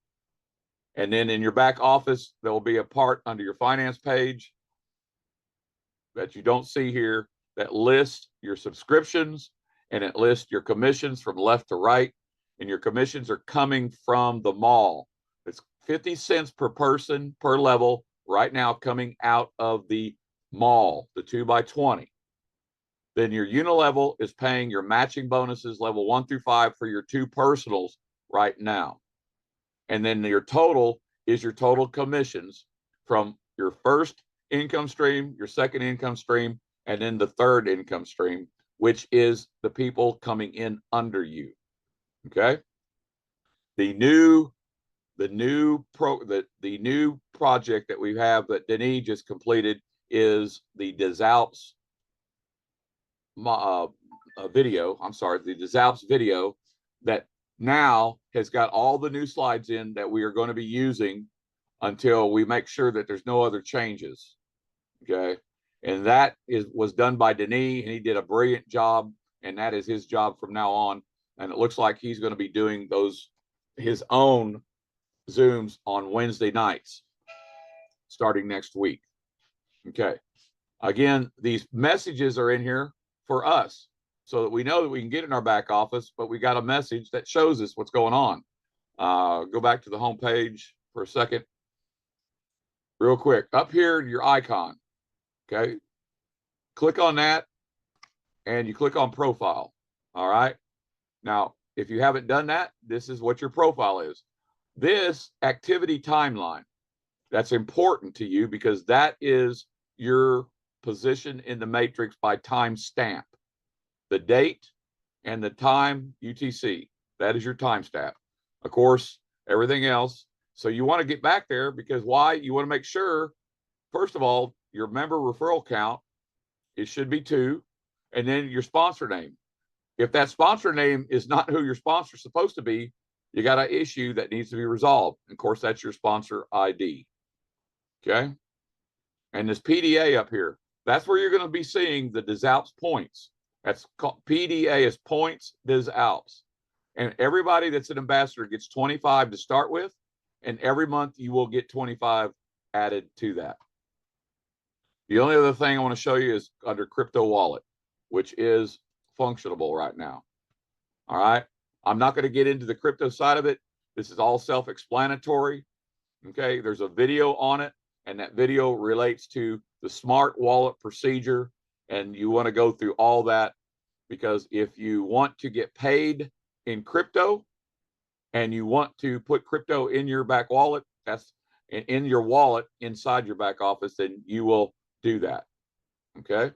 And then in your back office, there will be a part under your finance page that you don't see here that lists your subscriptions, and it lists your commissions from left to right. And your commissions are coming from the mall. It's 50 cents per person per level right now, coming out of the mall, the 2x20. Then your unilevel is paying your matching bonuses level 1 through 5 for your 2 personals right now. And then your total is your total commissions from your first income stream, your second income stream, and then the third income stream, which is the people coming in under you. Okay. The new project that we have that Denis just completed is the Des Alpes video. I'm sorry, the Des Alpes video that now has got all the new slides in that we are going to be using until we make sure that there's no other changes. Okay. And that was done by Denis, and he did a brilliant job, and that is his job from now on. And it looks like he's going to be doing his own Zooms on Wednesday nights starting next week. Okay. Again, these messages are in here for us so that we know that we can get in our back office, but we got a message that shows us what's going on. Go back to the home page for a second. Real quick, up here, your icon. Okay. Click on that and you click on profile. All right. Now, if you haven't done that, this is what your profile is. This activity timeline, that's important to you because that is your position in the matrix by time stamp. The date and the time UTC, that is your time stamp. Of course, everything else. So you want to get back there because why? You want to make sure, first of all, your member referral count, it should be 2, and then your sponsor name. If that sponsor name is not who your sponsor is supposed to be, you got an issue that needs to be resolved. Of course, that's your sponsor ID. Okay. And this PDA up here, that's where you're going to be seeing the Des Alpes points. That's called PDA is points Des Alpes. And everybody that's an ambassador gets 25 to start with. And every month you will get 25 added to that. The only other thing I want to show you is under crypto wallet, which is functionable right now. All right. I'm not going to get into the crypto side of it. This is all self-explanatory. Okay. There's a video on it, and that video relates to the smart wallet procedure. And you want to go through all that because if you want to get paid in crypto and you want to put crypto in your back wallet, that's in your wallet inside your back office, then you will do that. Okay.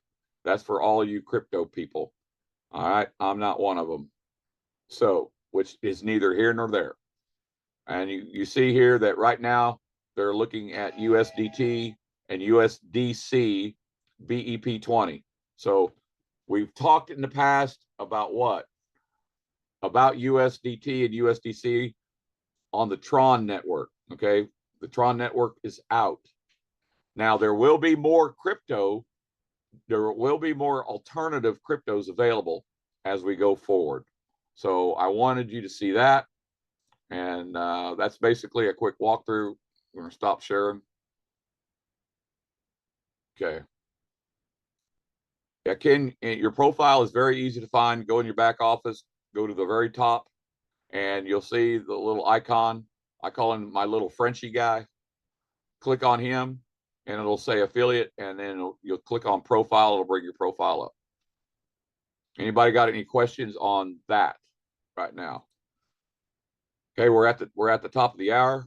That's for all you crypto people. All right. I'm not one of them. So which is neither here nor there. And you see here that right now they're looking at USDT and USDC BEP20. So we've talked in the past about what? About USDT and USDC on the Tron network. Okay. The Tron network is out. Now there will be more crypto. There will be more alternative cryptos available as we go forward. So I wanted you to see that. And that's basically a quick walkthrough. We're going to stop sharing. Okay. Yeah, Ken, your profile is very easy to find. Go in your back office, go to the very top, and you'll see the little icon. I call him my little Frenchie guy. Click on him, and it'll say affiliate, and then you'll click on profile. It'll bring your profile up. Anybody got any questions on that right now? Okay, we're at the top of the hour.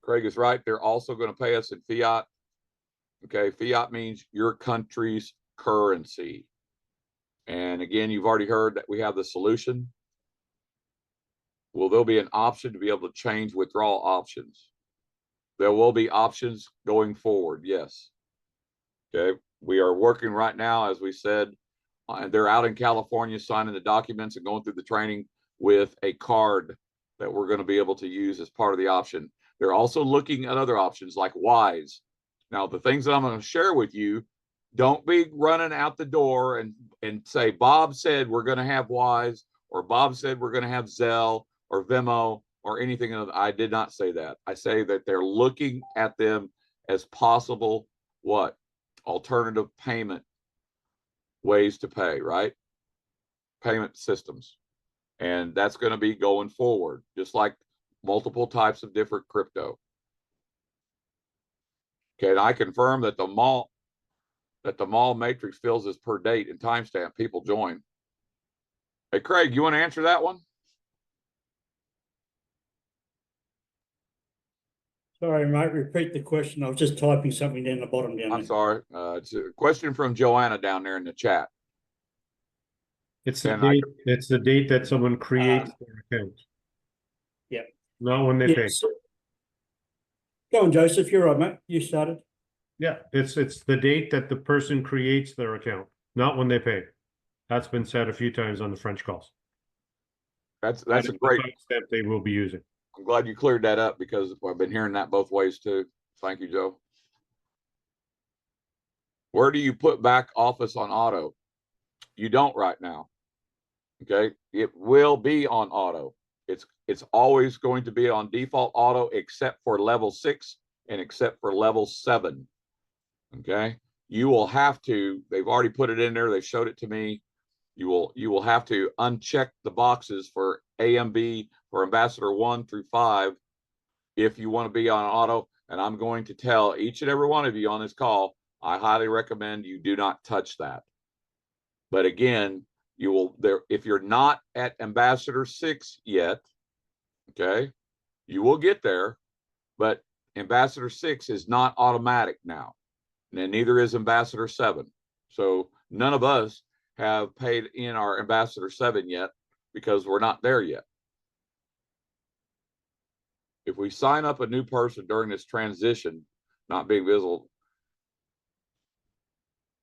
Craig is right. They're also going to pay us in fiat. Okay, fiat means your country's currency. And again, you've already heard that we have the solution. Well, there'll be an option to be able to change withdrawal options. There will be options going forward, yes. Okay, we are working right now, as we said, and they're out in California signing the documents and going through the training with a card that we're going to be able to use as part of the option. They're also looking at other options like Wise. Now, the things that I'm going to share with you, don't be running out the door and say, Bob said we're going to have Wise, or Bob said we're going to have Zelle or Venmo or anything. I did not say that. I say that they're looking at them as possible, what? Alternative payment ways to pay, right? Payment systems. And that's going to be going forward, just like multiple types of different crypto. Okay, and I confirm that the mall matrix fills as per date and timestamp. People join. Hey, Craig, you want to answer that one? Sorry, I might repeat the question. I was just typing something down the bottom down I'm there. sorry. It's a question from Joanna down there in the chat. It's the And I- date, it's the date that someone creates their account. Yeah. Not when they pay. Yes. Go on, Joseph. You're right, mate. You started. Yeah, it's the date that the person creates their account, not when they pay. That's been said a few times on the French calls. That's That a is great the step they will be using. I'm glad you cleared that up because I've been hearing that both ways too. Thank you, Joe. Where do you put back office on auto? You don't right now. Okay. It will be on auto. It's always going to be on default auto except for level 6 and except for level 7. Okay. You will have to, they've already put it in there. They showed it to me. You will have to uncheck the boxes for AMB for Ambassador 1 through 5 if you want to be on auto. And I'm going to tell each and every one of you on this call, I highly recommend you do not touch that. But again, you will there if you're not at Ambassador 6 yet, okay, you will get there, but Ambassador 6 is not automatic now, and neither is Ambassador 7. So none of us have paid in our Ambassador 7 yet because we're not there yet. If we sign up a new person during this transition, not being visible,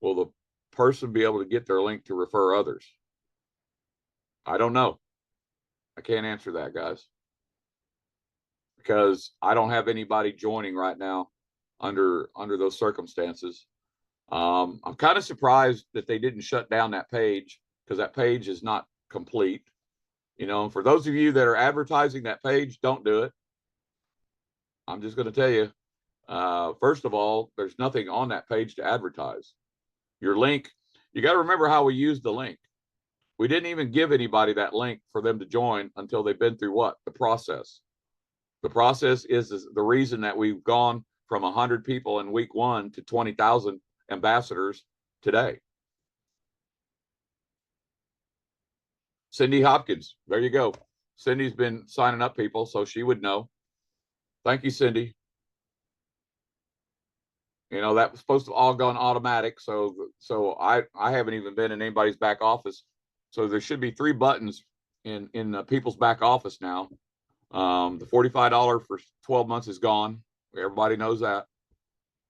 will the person be able to get their link to refer others? I don't know. I can't answer that, guys, because I don't have anybody joining right now under those circumstances. I'm kind of surprised that they didn't shut down that page because that page is not complete. You know, for those of you that are advertising that page, don't do it. I'm just going to tell you, first of all, there's nothing on that page to advertise. Your link, you got to remember how we used the link. We didn't even give anybody that link for them to join until they've been through what? The process. The process is the reason that we've gone from 100 people in week 1 to 20,000 ambassadors today. Cindy Hopkins, there you go. Cindy's been signing up people, so she would know. Thank you, Cindy. You know, that was supposed to all gone automatic. So I haven't even been in anybody's back office. So there should be 3 buttons in the people's back office now. The $45 for 12 months is gone. Everybody knows that.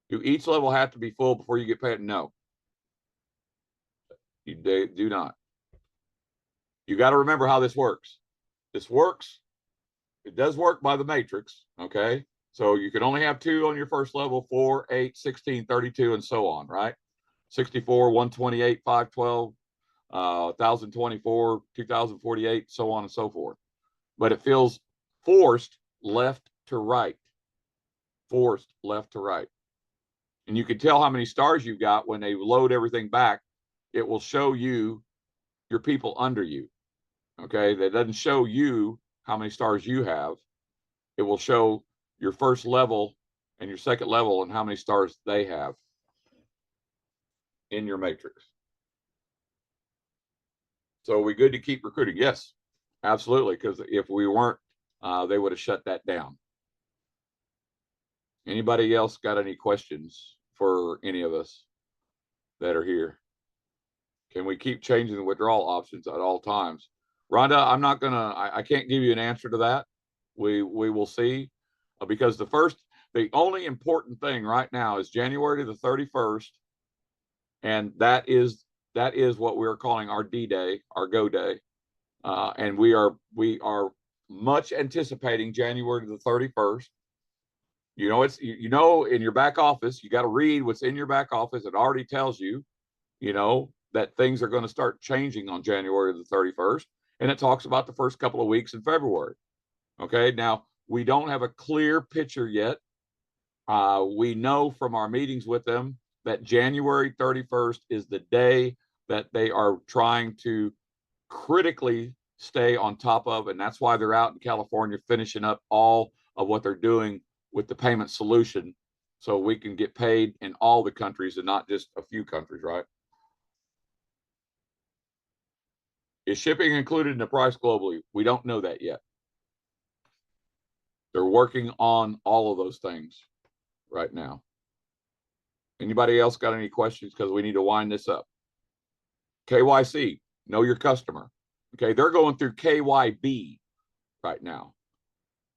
Do each level have to be full before you get paid? No, they do not. You got to remember how this works. This works. It does work by the matrix. Okay. So you can only have 2 on your first level, 4, 8, 16, 32, and so on, right? 64, 128, 512, 1024, 2048, so on and so forth. But it feels forced left to right. Forced left to right. And you can tell how many stars you've got when they load everything back. It will show you your people under you. Okay. That doesn't show you how many stars you have. It will show your first level and your second level and how many stars they have in your matrix. So are we good to keep recruiting? Yes, absolutely. Because if we weren't, they would have shut that down. Anybody else got any questions for any of us that are here? Can we keep changing the withdrawal options at all times? Rhonda, I'm not gonna, I can't give you an answer to that. We will see, because the only important thing right now is January the 31st, and that is what we're calling our D-Day, our Go Day, and we are much anticipating January the 31st. You know, it's in your back office, you got to read what's in your back office. It already tells you, that things are going to start changing on January the 31st, and it talks about the first couple of weeks in February. Okay, now we don't have a clear picture yet. We know from our meetings with them that January 31st is the day that they are trying to critically stay on top of, and that's why they're out in California finishing up all of what they're doing with the payment solution, so we can get paid in all the countries and not just a few countries, right? Is shipping included in the price globally? We don't know that yet. They're working on all of those things right now. Anybody else got any questions? Because we need to wind this up. KYC, know your customer. Okay, they're going through KYB right now.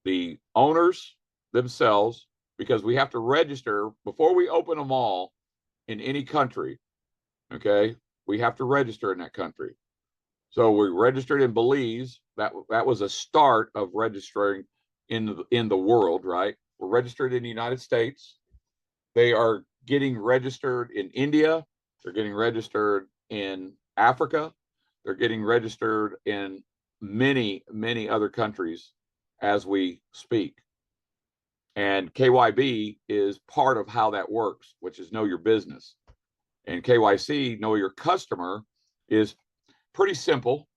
The owners themselves, because we have to register before we open them all in any country. Okay, we have to register in that country. So we registered in Belize. That was a start of registering in the world, right? We're registered in the United States. They are getting registered in India. They're getting registered in Africa. They're getting registered in many, many other countries as we speak. And KYB is part of how that works, which is know your business. And KYC, know your customer, is pretty simple.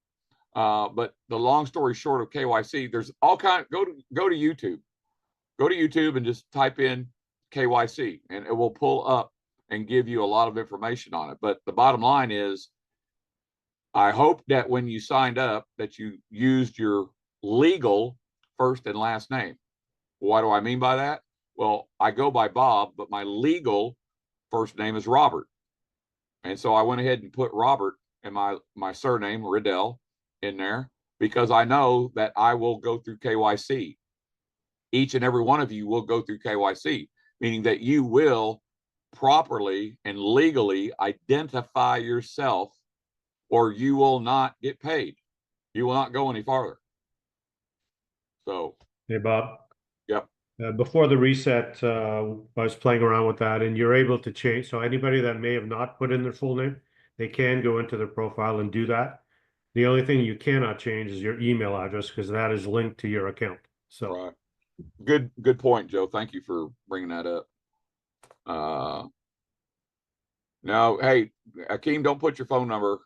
But the long story short of KYC, there's all kind. Go to YouTube. Go to YouTube and just type in KYC, and it will pull up and give you a lot of information on it. But the bottom line is, I hope that when you signed up that you used your legal first and last name. What do I mean by that? Well, I go by Bob, but my legal first name is Robert. And so I went ahead and put Robert and my surname, Riddell, in there, because I know that I will go through KYC. Each and every one of you will go through KYC, meaning that you will properly and legally identify yourself, or you will not get paid. You will not go any farther. So, Hey, Bob. Yep. Before the reset, I was playing around with that, and you're able to change. So anybody that may have not put in their full name, they can go into their profile and do that. The only thing you cannot change is your email address, because that is linked to your account. So right. Good point, Joe. Thank you for bringing that up. Now, hey, Akeem, don't put your phone number.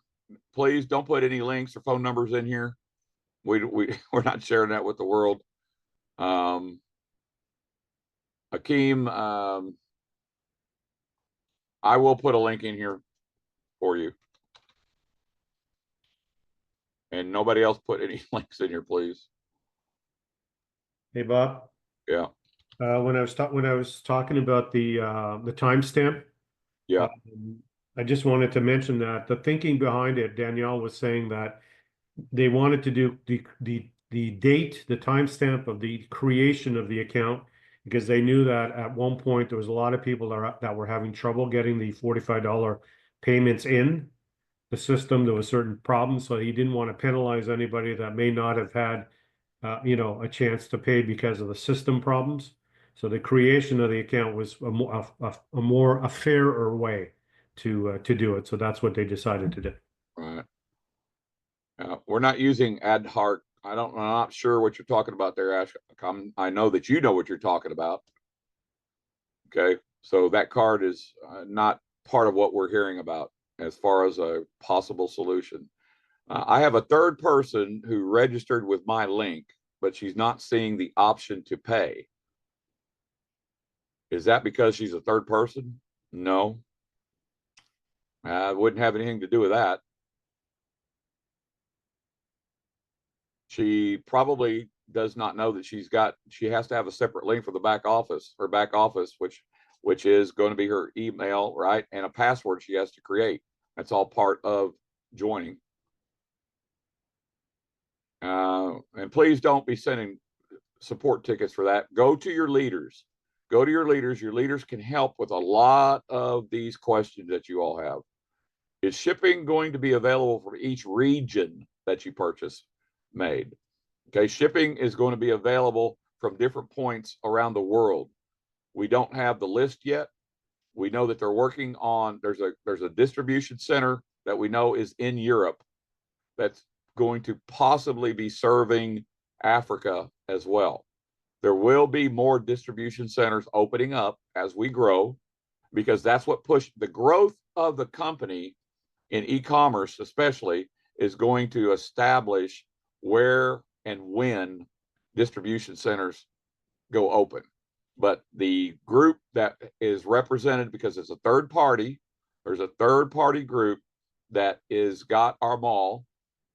Please don't put any links or phone numbers in here. We're not sharing that with the world. Akeem, I will put a link in here for you. And nobody else put any links in here, please. hey, Bob. Yeah. When I was talking about the timestamp, Yeah. I just wanted to mention that the thinking behind it, Danielle was saying that they wanted to do the date, the timestamp of the creation of the account, because they knew that at one point there was a lot of people that were having trouble getting the $45 payments in the system. There was certain problems, so he didn't want to penalize anybody that may not have had, a chance to pay because of the system problems. So the creation of the account was a fairer way to do it. So that's what they decided to do. Right. We're not using ad hoc. I'm not sure what you're talking about there, Ash. I know that you know what you're talking about. Okay, so that card is not part of what we're hearing about as far as a possible solution. I have a third person who registered with my link, but she's not seeing the option to pay. Is that because she's a third person? No. It wouldn't have anything to do with that. She probably does not know that she has to have a separate link for the back office, her back office, which is going to be her email, right? And a password she has to create. That's all part of joining. And please don't be sending support tickets for that. Go to your leaders. Go to your leaders. Your leaders can help with a lot of these questions that you all have. Is shipping going to be available for each region that you purchase made? Okay, shipping is going to be available from different points around the world. We don't have the list yet. We know that they're working on, there's a distribution center that we know is in Europe that's going to possibly be serving Africa as well. There will be more distribution centers opening up as we grow, because that's what pushed the growth of the company in e-commerce, especially, is going to establish where and when distribution centers go open. But the group that is represented, because it's a third party, there's a third party group that is got our mall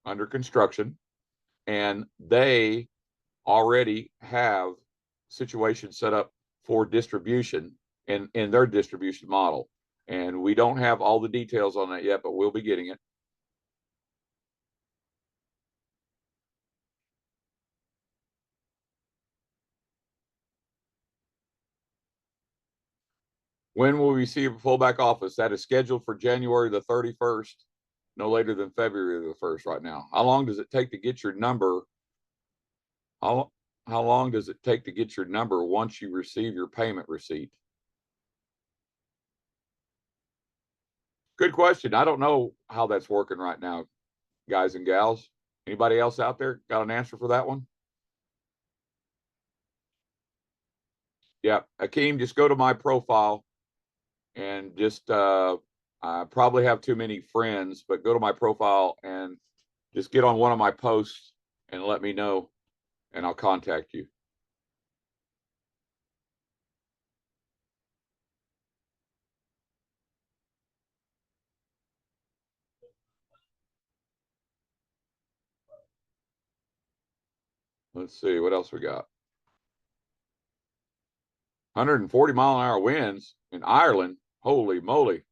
under construction, and they already have situations set up for distribution in their distribution model. And we don't have all the details on that yet, but we'll be getting it. When will we see a full back office? That is scheduled for January the 31st, no later than February the 1st right now. How long does it take to get your number? How long does it take to get your number once you receive your payment receipt? Good question. I don't know how that's working right now, guys and gals. Anybody else out there got an answer for that one? Yeah, Akeem, just go to my profile and just I probably have too many friends, but go to my profile and just get on one of my posts and let me know, and I'll contact you. Let's see what else we got. 140-mile-an-hour winds in Ireland. Holy moly.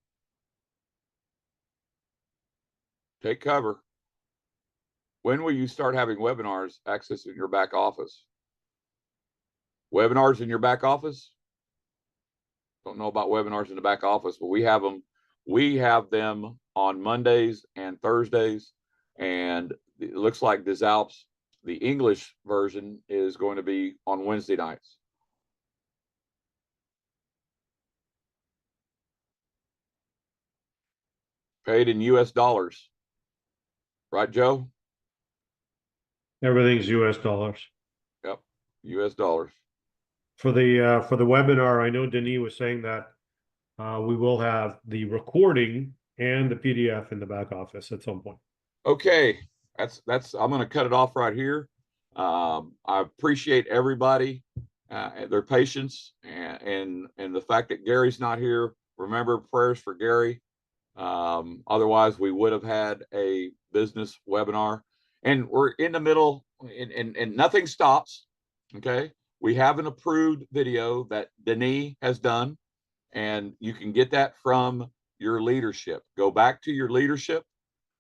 Take cover. When will you start having webinars accessing your back office? Webinars in your back office? Don't know about webinars in the back office, but we have them. We have them on Mondays and Thursdays, and it looks like this Alpes, the English version, is going to be on Wednesday nights. Paid in US dollars. Right, Joe? Everything's US dollars. Yep, US dollars. For the webinar, I know Denis was saying that we will have the recording and the PDF in the back office at some point. Okay, that's I'm going to cut it off right here. I appreciate everybody, their patience, and the fact that Gary's not here. Remember, prayers for Gary. Otherwise, we would have had a business webinar, and we're in the middle, and nothing stops. Okay, we have an approved video that Denis has done, and you can get that from your leadership. Go back to your leadership.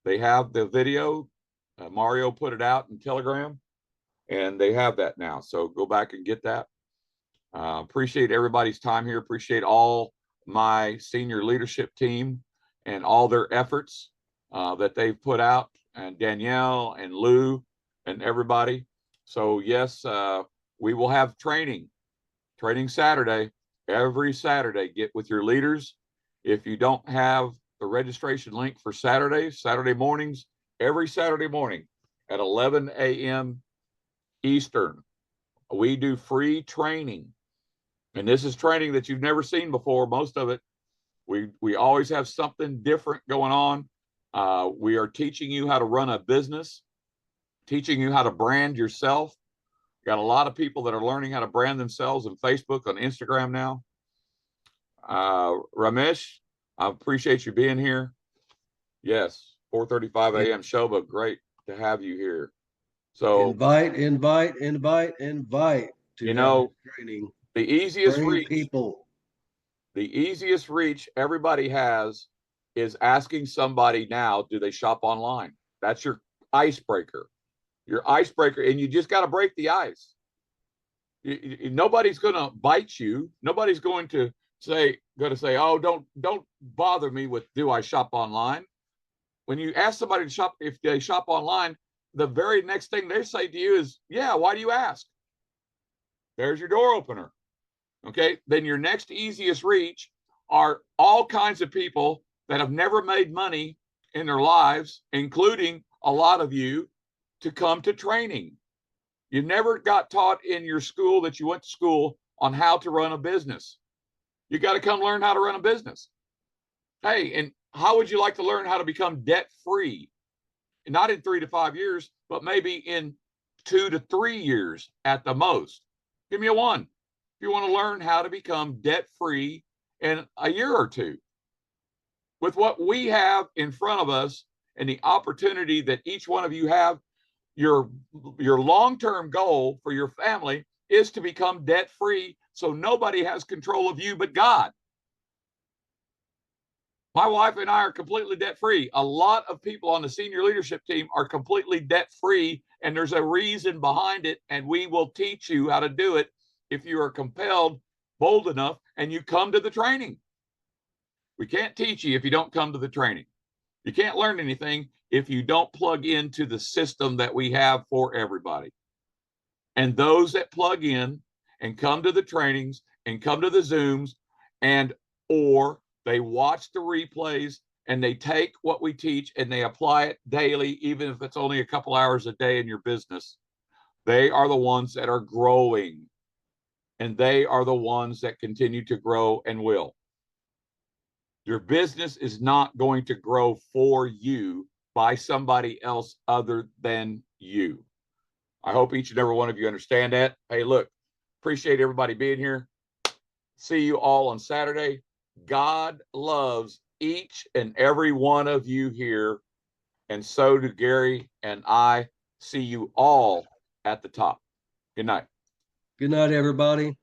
They have the video Mario put it out in Telegram, and they have that now. So go back and get that. Appreciate everybody's time here. Appreciate all my senior leadership team and all their efforts that they've put out, and Danielle and Lou and everybody. So yes, we will have training Saturday. Every Saturday, get with your leaders. If you don't have the registration link for Saturday mornings, every Saturday morning at 11 a.m. Eastern, we do free training. And this is training that you've never seen before. Most of it, we always have something different going on. We are teaching you how to run a business, teaching you how to brand yourself. Got a lot of people that are learning how to brand themselves on Facebook, on Instagram now. Ramesh, I appreciate you being here. Yes, 4:35 a.m. Shobha, great to have you here. So invite to you know, training. the easiest Bring reach, people. the easiest reach everybody has is asking somebody now, do they shop online? That's your icebreaker. Your icebreaker, and you just got to break the ice. Nobody's going to bite you. Nobody's going to say, oh, don't bother me with, do I shop online? When you ask somebody to shop, if they shop online, the very next thing they say to you is, yeah, why do you ask? There's your door opener. Okay. Then your next easiest reach are all kinds of people that have never made money in their lives, including a lot of you, to come to training. You never got taught in your school that you went to school on how to run a business. You got to come learn how to run a business. Hey, and how would you like to learn how to become debt free? Not in 3 to 5 years, but maybe in 2 to 3 years at the most. Give me a 1. If you want to learn how to become debt free in a year or 2. With what we have in front of us and the opportunity that each one of you have, your long-term goal for your family is to become debt free, so nobody has control of you but God. My wife and I are completely debt free. A lot of people on the senior leadership team are completely debt free, and there's a reason behind it, and we will teach you how to do it if you are compelled, bold enough, and you come to the training. We can't teach you if you don't come to the training. You can't learn anything if you don't plug into the system that we have for everybody. And those that plug in and come to the trainings and come to the Zooms, and or they watch the replays and they take what we teach and they apply it daily, even if it's only a couple hours a day in your business, they are the ones that are growing, and they are the ones that continue to grow and will. Your business is not going to grow for you by somebody else other than you. I hope each and every one of you understand that. Hey, look, appreciate everybody being here. See you all on Saturday. God loves each and every one of you here, and so do Gary and I. See you all at the top. Good night. Good night, everybody.